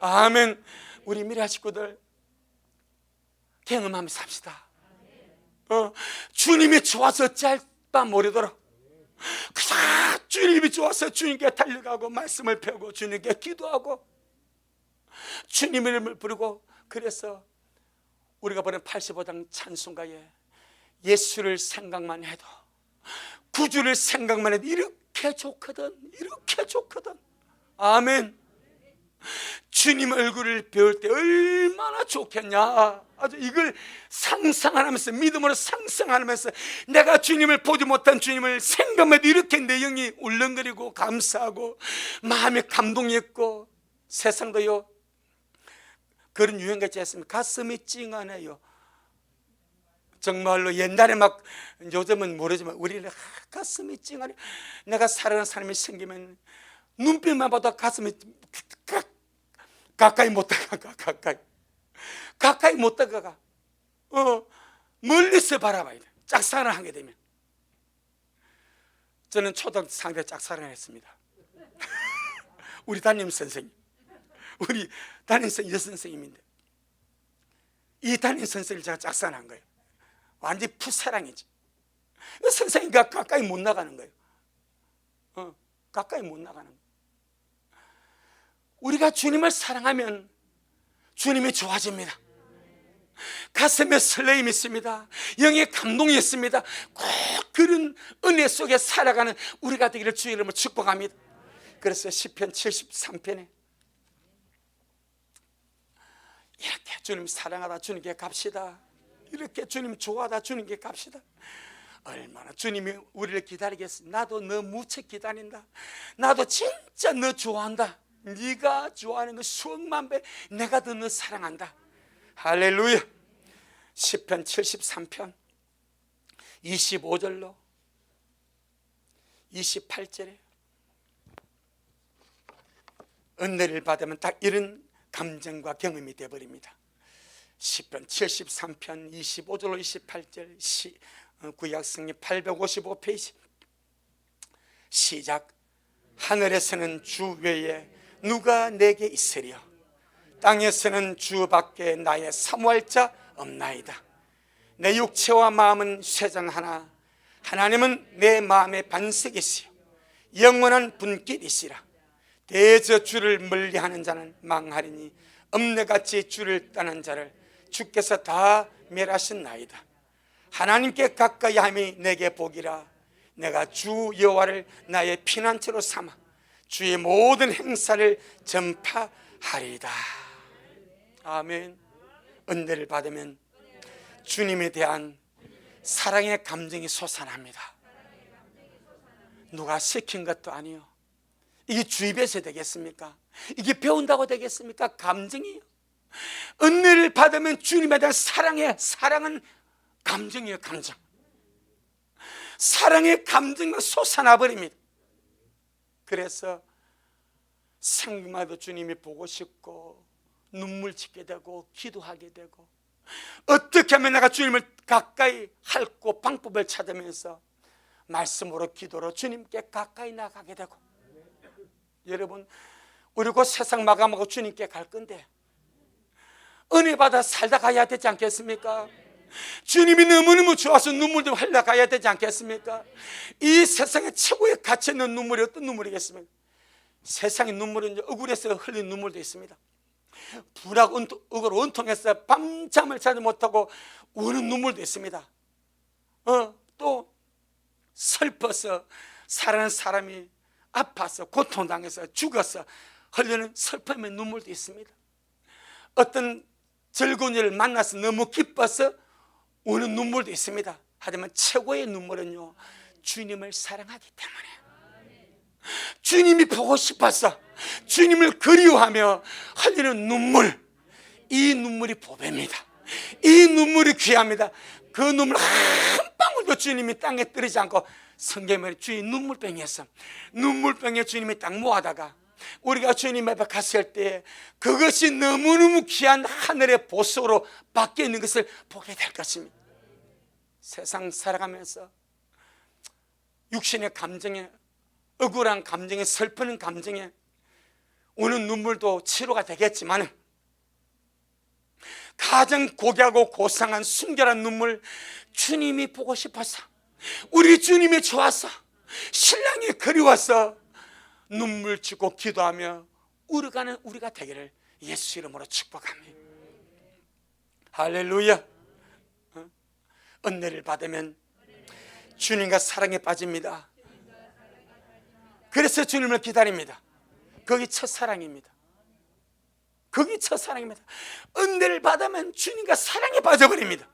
아멘. 우리 미라 식구들 경험하면서 삽시다. 주님이 좋아서 어찌할 바 모르도록 그냥 주님이 좋아서 주님께 달려가고 말씀을 배우고 주님께 기도하고 주님 이름을 부르고. 그래서 우리가 보는 85장 찬송가에 예수를 생각만 해도, 구주를 생각만 해도 이렇게 좋거든, 이렇게 좋거든. 아멘. 주님 얼굴을 배울 때 얼마나 좋겠냐. 아주 이걸 상상하면서, 믿음으로 상상하면서 내가 주님을 보지 못한 주님을 생각만 해도 이렇게 내 영이 울렁거리고 감사하고 마음에 감동이 있고. 세상도요 그런 유행가 있지 않습니까? 가슴이 찡하네요. 정말로 옛날에 막, 요즘은 모르지만 우리는 가슴이 찡하네. 내가 사랑하는 사람이 생기면 눈빛만 봐도 가슴이 가까이 못 다가가. 가까이 못 다가가. 멀리서 바라봐야 돼. 짝사랑을 하게 되면. 저는 초등학교 상대 짝사랑을 했습니다. 우리 담임 선생님, 우리 담임 여선생님인데 이 담임 선생님을 제가 짝사랑한 거예요. 완전히 풋사랑이지. 선생님과 가까이 못 나가는 거예요. 가까이 못 나가는 거예요. 우리가 주님을 사랑하면 주님이 좋아집니다. 가슴에 설레임이 있습니다. 영의 감동이 있습니다. 꼭 그런 은혜 속에 살아가는 우리가 되기를 주의 이름으로 축복합니다. 그래서 시편 73편에 이렇게 주님 사랑하다 주님께 갑시다. 이렇게 주님 좋아하다 주님께 갑시다. 얼마나 주님이 우리를 기다리겠어. 나도 너 무척 기다린다. 나도 진짜 너 좋아한다. 네가 좋아하는 그 수억만 배 내가 더 너 사랑한다. 할렐루야. 시편 73편 25절로 28절에 은혜를 받으면 딱 이런 감정과 경험이 되어버립니다. 시편 73편 25절로 28절 구약성경 855페이지 시작. 하늘에서는 주 외에 누가 내게 있으랴. 땅에서는 주밖에 나의 사모할 자 없나이다. 내 육체와 마음은 쇠잔하나 하나님은 내 마음의 반석이시요 영원한 분깃이시라. 대저 주를 멀리하는 자는 망하리니 엄내같이 주를 떠난 자를 주께서 다 멸하셨나이다. 하나님께 가까이 함이 내게 복이라. 내가 주 여호와를 나의 피난처로 삼아 주의 모든 행사를 전파하리이다. 아멘. 은혜를 받으면 주님에 대한 사랑의 감정이 솟아납니다. 누가 시킨 것도 아니요. 이게 주입에서 되겠습니까? 이게 배운다고 되겠습니까? 감정이요. 은혜를 받으면 주님에 대한 사랑은 감정이에요. 감정. 사랑의 감정이 솟아나 버립니다. 그래서 생각마다 주님이 보고 싶고 눈물 짓게 되고 기도하게 되고 어떻게 하면 내가 주님을 가까이 할고 방법을 찾으면서 말씀으로 기도로 주님께 가까이 나가게 되고. 여러분 우리 곧 세상 마감하고 주님께 갈 건데 은혜 받아 살다 가야 되지 않겠습니까? 주님이 너무너무 좋아서 눈물도 흘려 가야 되지 않겠습니까? 이 세상에 최고의 가치 있는 눈물이 어떤 눈물이겠습니까? 세상의 눈물은 억울해서 흘린 눈물도 있습니다. 불악 억울 원통해서 밤잠을 자지 못하고 우는 눈물도 있습니다. 또 슬퍼서 사랑하는 사람이 아파서 고통당해서 죽어서 흘리는 슬픔의 눈물도 있습니다. 어떤 즐거운 일을 만나서 너무 기뻐서 우는 눈물도 있습니다. 하지만 최고의 눈물은요, 주님을 사랑하기 때문에, 주님이 보고 싶어서 주님을 그리워하며 흘리는 눈물, 이 눈물이 보배입니다. 이 눈물이 귀합니다. 그 눈물 한 방울도 주님이 땅에 떨어지지 않고, 성경에 말해 주의 눈물병이었어. 눈물병에 주님이 딱 모아다가 우리가 주님 앞에 갔을 때 그것이 너무너무 귀한 하늘의 보석으로 바뀌어 있는 것을 보게 될 것입니다. 세상 살아가면서 육신의 감정에, 억울한 감정에, 슬픈 감정에 우는 눈물도 치료가 되겠지만 가장 고귀하고 고상한 순결한 눈물, 주님이 보고 싶어서, 우리 주님이 좋아서, 신랑이 그리워서 눈물 짓고 기도하며 울어가는 우리가 되기를 예수 이름으로 축복합니다. 할렐루야. 은혜를 받으면 주님과 사랑에 빠집니다. 그래서 주님을 기다립니다. 그게 첫사랑입니다. 그게 첫사랑입니다. 은혜를 받으면 주님과 사랑에 빠져버립니다.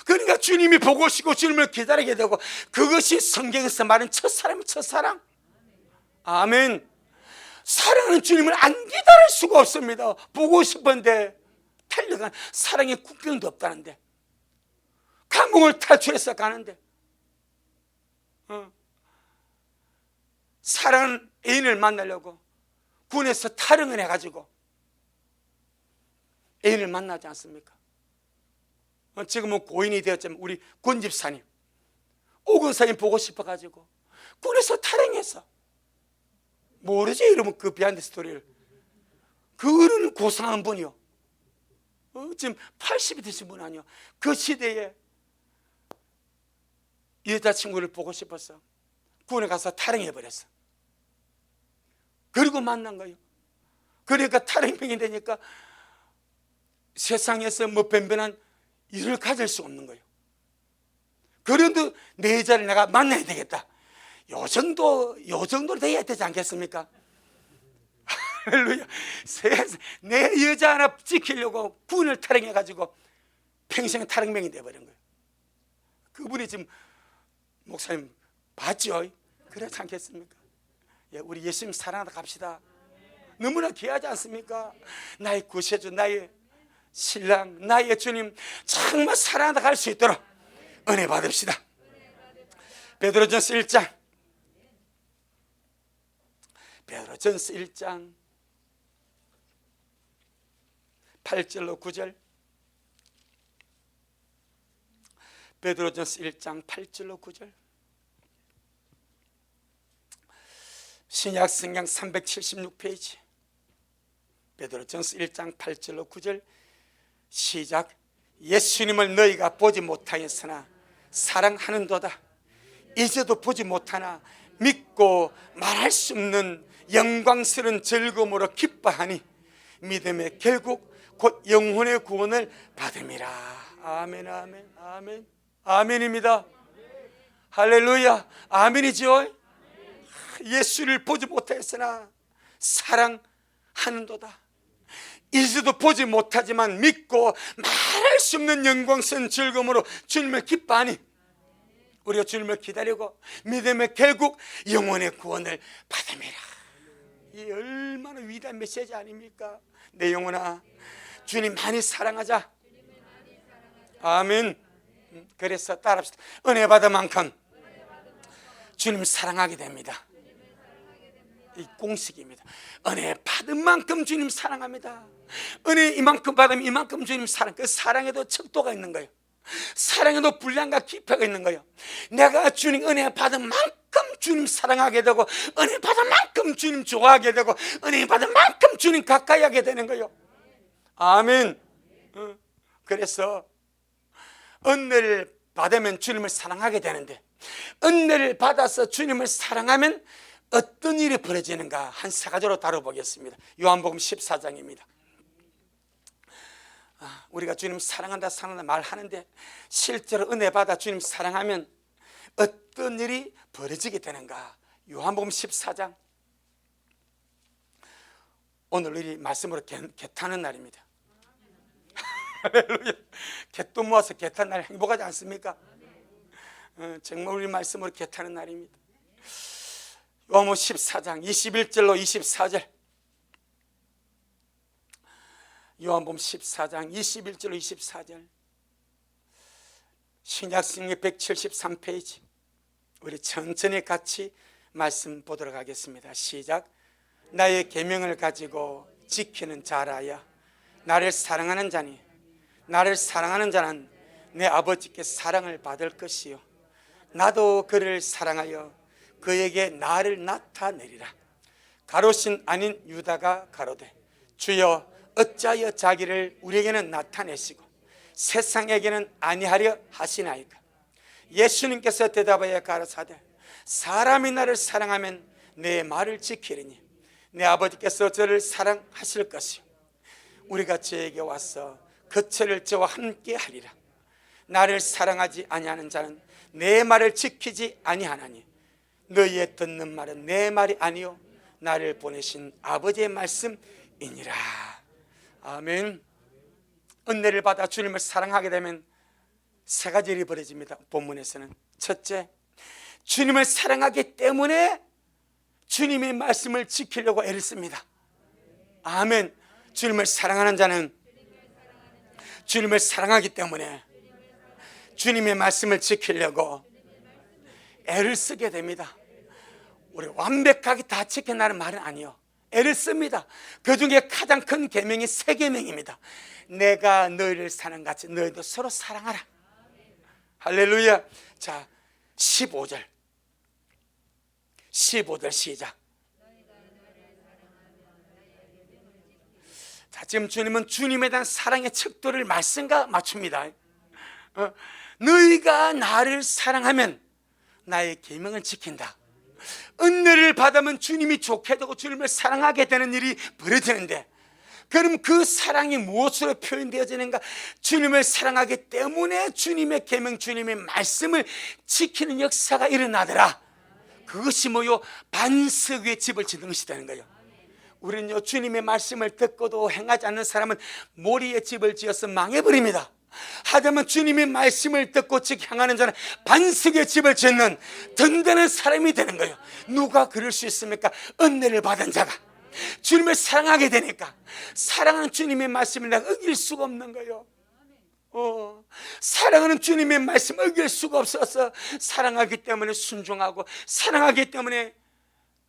그러니까 주님이 보고 싶고 주님을 기다리게 되고, 그것이 성경에서 말하는 첫사랑이 첫사랑. 아멘. 사랑하는 주님을 안 기다릴 수가 없습니다. 보고 싶은데 달려간 사랑의 국경도 없다는데, 감옥을 탈출해서 가는데, 사랑하는 애인을 만나려고 군에서 탈영을 해가지고 애인을 만나지 않습니까? 지금은 고인이 되었지만 우리 군집사님, 오근사님 보고 싶어가지고 군에서 탈영해서, 모르지 이러면 그 비하인드 스토리를. 그는 고상한 분이요, 지금 80이 되신 분 아니요. 그 시대에 여자친구를 보고 싶어서 군에 가서 탈영해버렸어. 그리고 만난 거예요. 그러니까 탈영병이 되니까 세상에서 뭐 변변한 일을 가질 수 없는 거예요. 그래도 내 여자를 내가 만나야 되겠다, 요 정도 돼야 되지 않겠습니까? 할렐루야. 내 여자 하나 지키려고 군을 탈영해가지고 평생 탈영병이 되어버린 거예요. 그분이 지금 목사님 봤죠? 그렇지 않겠습니까? 예, 우리 예수님 사랑하다 갑시다. 너무나 귀하지 않습니까? 나의 구세주, 나의 신랑, 나의 주님 정말 사랑하다 갈 수 있도록 은혜 받읍시다. 베드로전서 1장, 베드로전서 1장 8절로 9절, 베드로전서 1장 8절로 9절. 신약성경 376페이지, 베드로전서 1장 8절로 9절. 시작. 예수님을 너희가 보지 못하였으나 사랑하는도다. 이제도 보지 못하나 믿고 말할 수 없는 영광스러운 즐거움으로 기뻐하니 믿음의 결국 곧 영혼의 구원을 받음이라. 아멘, 아멘, 아멘, 아멘입니다. 할렐루야. 아멘이죠. 예수를 보지 못했으나 사랑하는도다. 이제도 보지 못하지만 믿고 말할 수 없는 영광스러운 즐거움으로 주님을 기뻐하니, 우리가 주님을 기다리고 믿음의 결국 영혼의 구원을 받음이라. 이 얼마나 위대한 메시지 아닙니까? 내 영혼아, 주님 많이 사랑하자. 아멘. 그래서 따라합시다. 은혜 받은 만큼 주님 사랑하게 됩니다. 이 공식입니다. 은혜 받은 만큼 주님 사랑합니다. 은혜 이만큼 받으면 이만큼 주님 사랑. 그 사랑에도 척도가 있는 거예요. 사랑에도 분량과 깊이가 있는 거예요. 내가 주님 은혜 받은 만큼 주님 사랑하게 되고, 은혜 받은 만큼 주님 좋아하게 되고, 은혜 받은 만큼 주님 가까이 하게 되는 거예요. 아멘. 그래서 은혜를 받으면 주님을 사랑하게 되는데, 은혜를 받아서 주님을 사랑하면 어떤 일이 벌어지는가 한 세 가지로 다뤄보겠습니다. 요한복음 14장입니다. 우리가 주님 사랑한다 사랑한다 말하는데, 실제로 은혜 받아 주님 사랑하면 어떤 일이 벌어지게 되는가. 요한복음 14장. 오늘 우리 말씀으로 개타는 날입니다. 할렐루야. 개또 모아서 개타는 날 행복하지 않습니까? 정말 우리 말씀으로 개타는 날입니다. 요한복음 14장 21절로 24절. 요한복음 14장 21절로 24절. 신약성경 173페이지. 우리 천천히 같이 말씀 보도록 하겠습니다. 시작. 나의 계명을 가지고 지키는 자라야 나를 사랑하는 자니, 나를 사랑하는 자는 내 아버지께 사랑을 받을 것이요 나도 그를 사랑하여 그에게 나를 나타내리라. 가롯인 아닌 유다가 가로되, 주여 어찌하여 자기를 우리에게는 나타내시고 세상에게는 아니하려 하시나이까? 예수님께서 대답하여 가라사대 사람이 나를 사랑하면 내 말을 지키리니 내 아버지께서 저를 사랑하실 것이요 우리가 저에게 와서 거처를 저와 함께 하리라. 나를 사랑하지 아니하는 자는 내 말을 지키지 아니하나니 너희의 듣는 말은 내 말이 아니요 나를 보내신 아버지의 말씀이니라. 아멘. 은혜를 받아 주님을 사랑하게 되면 세 가지 일이 벌어집니다. 본문에서는 첫째, 주님을 사랑하기 때문에 주님의 말씀을 지키려고 애를 씁니다. 아멘. 주님을 사랑하는 자는 주님을 사랑하기 때문에 주님의 말씀을 지키려고 애를 쓰게 됩니다. 우리 완벽하게 다 지켜나는 말은 아니요, 애를 씁니다. 그 중에 가장 큰 계명이 세 계명입니다. 내가 너희를 사랑같이 너희도 서로 사랑하라. 할렐루야. 자, 15절 시작. 자, 지금 주님은 주님에 대한 사랑의 척도를 말씀과 맞춥니다. 너희가 나를 사랑하면 나의 계명을 지킨다. 은혜를 받으면 주님이 좋게 되고 주님을 사랑하게 되는 일이 벌어지는데, 그럼 그 사랑이 무엇으로 표현되어지는가? 주님을 사랑하기 때문에 주님의 계명, 주님의 말씀을 지키는 역사가 일어나더라. 그것이 뭐요? 반석 위에 집을 짓는 것이 되는 거예요. 우리는요, 주님의 말씀을 듣고도 행하지 않는 사람은 모리에 집을 지어서 망해버립니다. 하지만 주님의 말씀을 듣고 즉 향하는 자는 반석의 집을 짓는 든든한 사람이 되는 거예요. 누가 그럴 수 있습니까? 은혜를 받은 자가 주님을 사랑하게 되니까. 사랑하는 주님의 말씀을 내가 어길 수가 없는 거예요. 사랑하는 주님의 말씀 어길 수가 없어서 사랑하기 때문에 순종하고, 사랑하기 때문에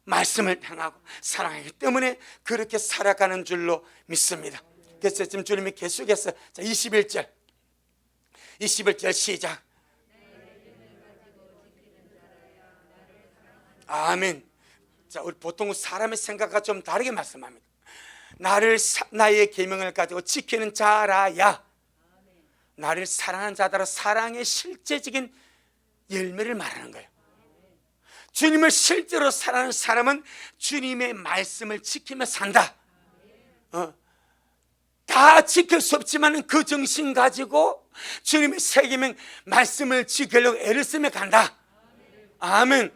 말씀을 행하고, 사랑하기 때문에 그렇게 살아가는 줄로 믿습니다. 그래서 지금 주님이 계속해서 21절 시작. 아멘. 자, 우리 보통 사람의 생각과 좀 다르게 말씀합니다. 나의 계명을 가지고 지키는 자라야 나를 사랑하는 자더라. 사랑의 실제적인 열매를 말하는 거예요. 주님을 실제로 사랑하는 사람은 주님의 말씀을 지키며 산다. 다 지킬 수 없지만 그 정신 가지고 주님의 세 계명 말씀을 지키려고 애를 쓰며 간다. 아멘.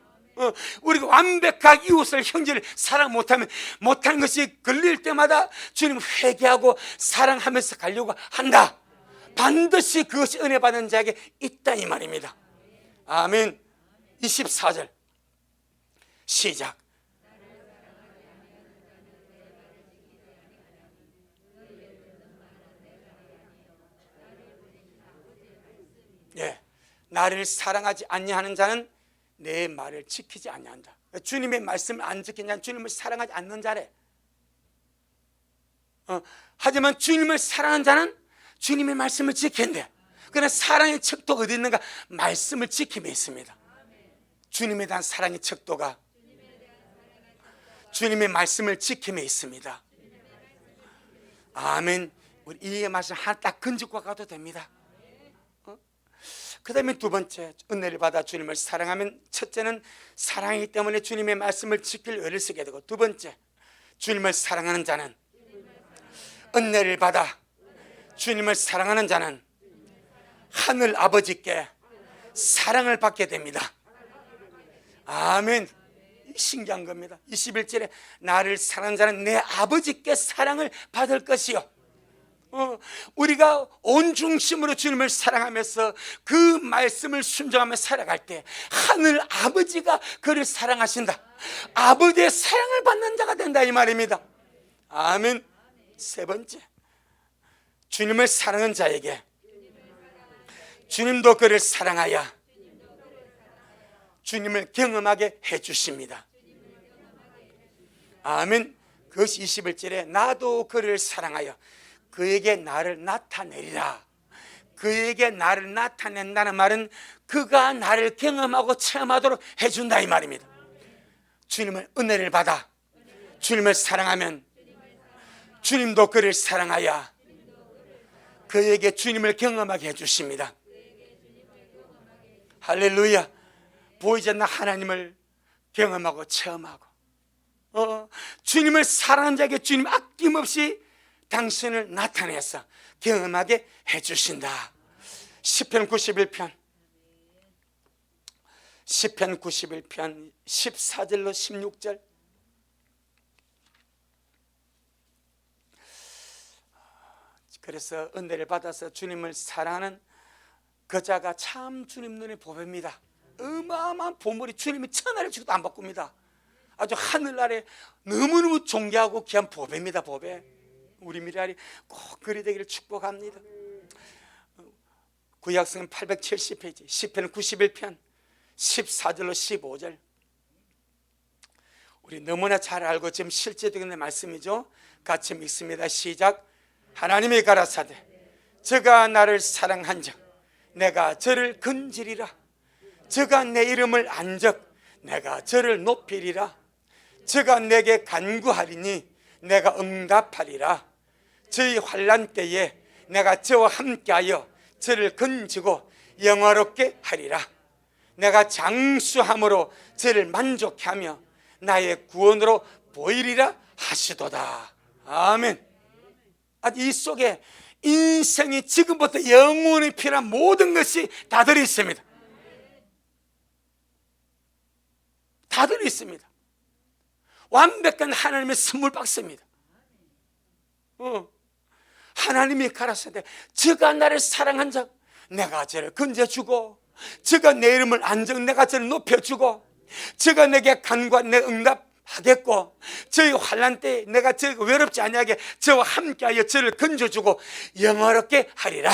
우리가 완벽하게 이웃을, 형제를 사랑 못하면 못하는 것이 걸릴 때마다 주님 회개하고 사랑하면서 가려고 한다. 반드시 그것이 은혜 받은 자에게 있다, 이 말입니다. 아멘. 24절 시작. 예, 나를 사랑하지 아니하는 자는 내 말을 지키지 아니한다. 주님의 말씀을 안 지키는 자는 주님을 사랑하지 않는 자래. 하지만 주님을 사랑하는 자는 주님의 말씀을 지킨대. 그러나 사랑의 척도가 어디 있는가? 말씀을 지킴에 있습니다. 주님에 대한 사랑의 척도가 주님의 말씀을 지킴에 있습니다. 아멘. 우리 이 말씀 하나 딱 건지고 가도 됩니다. 그 다음에 두 번째, 은혜를 받아 주님을 사랑하면, 첫째는 사랑이기 때문에 주님의 말씀을 지킬 의를 쓰게 되고, 두 번째, 주님을 사랑하는 자는, 은혜를 받아 주님을 사랑하는 자는 하늘 아버지께 사랑을 받게 됩니다. 아멘. 신기한 겁니다. 21절에 나를 사랑하는 자는 내 아버지께 사랑을 받을 것이요. 우리가 온 중심으로 주님을 사랑하면서 그 말씀을 순종하며 살아갈 때 하늘 아버지가 그를 사랑하신다. 아버지의 사랑을 받는 자가 된다, 이 말입니다. 아멘. 세 번째, 주님을 사랑하는 자에게 주님도 그를 사랑하여 주님을 경험하게 해주십니다. 아멘. 그것이 21절에 나도 그를 사랑하여 그에게 나를 나타내리라. 그에게 나를 나타낸다는 말은 그가 나를 경험하고 체험하도록 해준다, 이 말입니다. 주님을, 은혜를 받아 주님을 사랑하면 주님도 그를 사랑하여 그에게 주님을 경험하게 해주십니다. 할렐루야. 보이지 않는 하나님을 경험하고 체험하고 주님을 사랑하는 자에게 주님 아낌없이 당신을 나타내서 경험하게 해주신다. 시편 91편 14절로 16절. 그래서 은혜를 받아서 주님을 사랑하는 그 자가 참 주님 눈에 보배입니다. 어마어마한 보물이 주님이 천하를 주고도 안 바꿉니다. 아주 하늘나라에 너무너무 존귀하고 귀한 보배입니다. 보배. 우리 미랄이 꼭 그리 되기를 축복합니다. 구약성경 870페이지 시편 91편 14절로 15절. 우리 너무나 잘 알고 지금 실제적인 말씀이죠. 같이 읽습니다. 시작. 하나님이 가라사대 저가 나를 사랑한즉 내가 저를 건지리라. 저가 내 이름을 안즉 내가 저를 높이리라. 저가 내게 간구하리니 내가 응답하리라. 저희 환난 때에 내가 저와 함께하여 저를 건지고 영화롭게 하리라. 내가 장수함으로 저를 만족해 하며 나의 구원으로 보이리라 하시도다. 아멘. 이 속에 인생이 지금부터 영원히 필요한 모든 것이 다 들어있습니다. 다 들어있습니다. 완벽한 하나님의 선물 박스입니다. 하나님이 가라사대 저가 나를 사랑한 자 내가 저를 건져주고 저가 내 이름을 안정 내가 저를 높여주고 저가 내게 간구한 내 응답하겠고 저의 환난 때에 내가 저 외롭지 아니하게 저와 함께하여 저를 건져주고 영화롭게 하리라.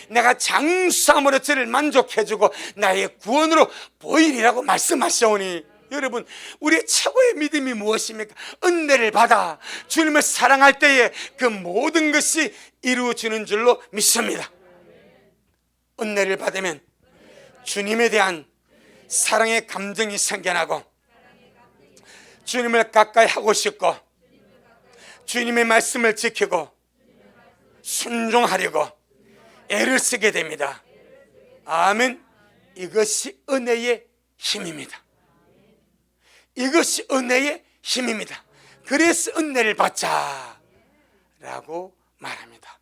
내가 장수함으로 저를 만족해주고 나의 구원으로 보이리라고 말씀하시오니 여러분 우리의 최고의 믿음이 무엇입니까? 은혜를 받아 주님을 사랑할 때에 그 모든 것이 이루어지는 줄로 믿습니다. 은혜를 받으면 주님에 대한 사랑의 감정이 생겨나고 주님을 가까이 하고 싶고 주님의 말씀을 지키고 순종하려고 애를 쓰게 됩니다. 아멘. 이것이 은혜의 힘입니다. 이것이 은혜의 힘입니다. 그래서 은혜를 받자 라고 말합니다.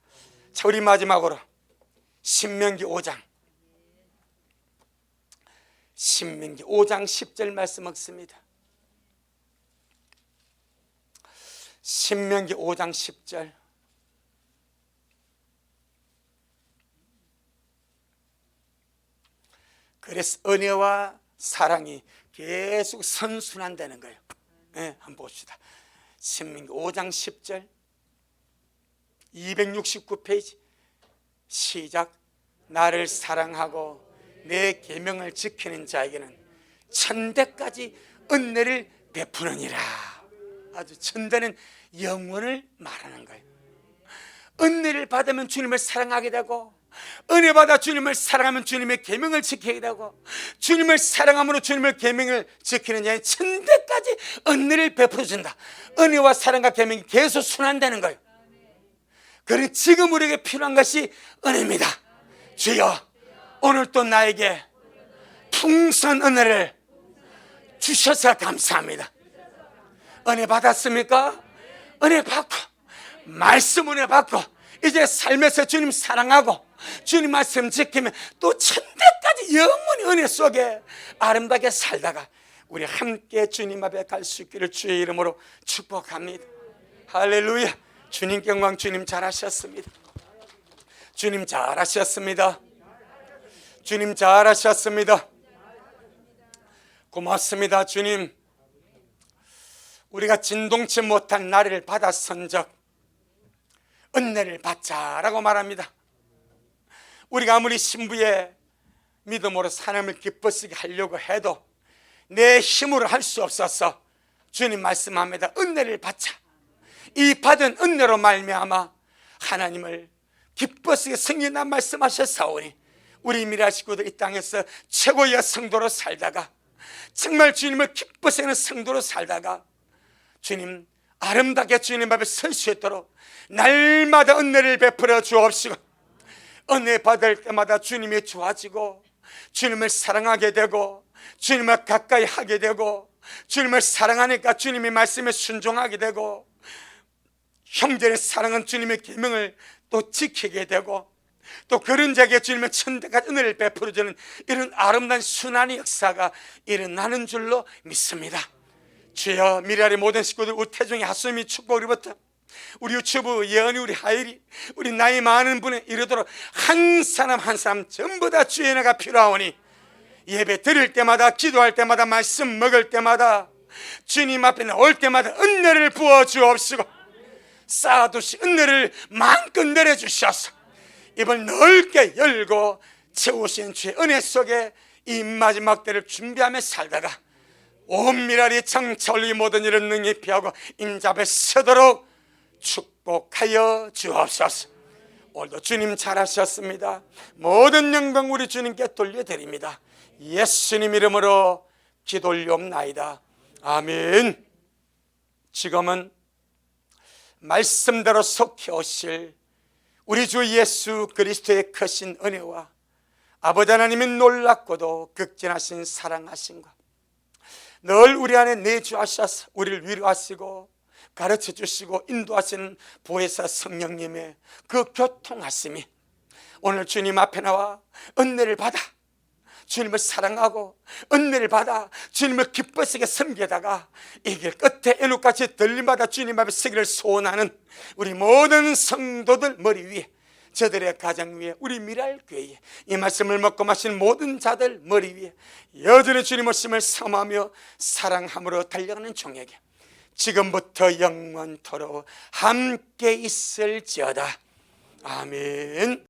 자, 우리 마지막으로 신명기 5장 10절 말씀 읽습니다. 신명기 5장 10절. 그래서 은혜와 사랑이 계속 선순환되는 거예요. 네, 한번 봅시다. 신명기 5장 10절 269페이지 시작. 나를 사랑하고 내 계명을 지키는 자에게는 천대까지 은혜를 베푸느니라. 아주 천대는 영원을 말하는 거예요. 은혜를 받으면 주님을 사랑하게 되고 은혜 받아 주님을 사랑하면 주님의 계명을 지키게 되고 주님을 사랑함으로 주님의 계명을 지키는 자에 천대까지 은혜를 베풀어 준다. 은혜와 사랑과 계명이 계속 순환되는 거예요. 그리고 지금 우리에게 필요한 것이 은혜입니다. 주여 오늘 또 나에게 풍성한 은혜를 주셔서 감사합니다. 은혜 받았습니까? 은혜 받고 말씀 은혜 받고 이제 삶에서 주님 사랑하고 주님 말씀 지키면 또 천대까지 영원히 은혜 속에 아름답게 살다가 우리 함께 주님 앞에 갈 수 있기를 주의 이름으로 축복합니다. 할렐루야. 주님 영광. 주님 잘하셨습니다. 주님 잘하셨습니다. 주님 잘하셨습니다. 고맙습니다. 주님 우리가 진동치 못한 나를 받아선적 은혜를 받자라고 말합니다. 우리가 아무리 신부의 믿음으로 하나님을 기쁘시게 하려고 해도 내 힘으로 할 수 없어서 주님 말씀합니다. 은혜를 받자. 이 받은 은혜로 말미암아 하나님을 기쁘시게 승리나 말씀하셨사오니 우리 미라 식구들 이 땅에서 최고의 성도로 살다가 정말 주님을 기쁘시게 하는 성도로 살다가 주님 아름답게 주님 앞에 설 수 있도록 날마다 은혜를 베풀어 주옵시고, 은혜 받을 때마다 주님이 좋아지고 주님을 사랑하게 되고 주님을 가까이 하게 되고, 주님을 사랑하니까 주님의 말씀에 순종하게 되고, 형제의 사랑은 주님의 계명을 또 지키게 되고, 또 그런 자에게 주님의 천대까지 은혜를 베풀어 주는 이런 아름다운 순환의 역사가 일어나는 줄로 믿습니다. 주여, 미래의 모든 식구들, 우태중의 하수미 축복으로부터 우리 유튜브 예언이, 우리 하일이, 우리 나이 많은 분에 이르도록 한 사람 한 사람 전부 다 주의 은혜가 필요하오니, 예배 드릴 때마다, 기도할 때마다, 말씀 먹을 때마다, 주님 앞에 나올 때마다 은혜를 부어 주옵시고, 쌓아두신 은혜를 마음껏 내려주셔서 입을 넓게 열고 채우신 주의 은혜 속에 이 마지막 때를 준비하며 살다가 온밀하리 장차 올리 모든 일은 능히 피하고 임자 앞에 서도록 축복하여 주옵소서. 오늘도 주님 잘하셨습니다. 모든 영광 우리 주님께 돌려드립니다. 예수님 이름으로 기도 올리옵나이다. 아멘. 지금은 말씀대로 속히 오실 우리 주 예수 그리스도의 크신 은혜와 아버지 하나님의 놀랍고도 극진하신 사랑하심과 늘 우리 안에 내주하셔서 우리를 위로하시고 가르쳐 주시고 인도하시는 보혜사 성령님의 그 교통하심이 오늘 주님 앞에 나와 은혜를 받아 주님을 사랑하고 은혜를 받아 주님을 기뻐지게 섬기다가 이 길 끝에 애누까지 들림받아 주님 앞에 서기를 소원하는 우리 모든 성도들 머리 위에, 저들의 가정 위에, 우리 미랄교회에 이 말씀을 먹고 마신 모든 자들 머리 위에 여전히 주님 오심을 사모하며 사랑함으로 달려가는 종에게 지금부터 영원토록 함께 있을지어다. 아멘.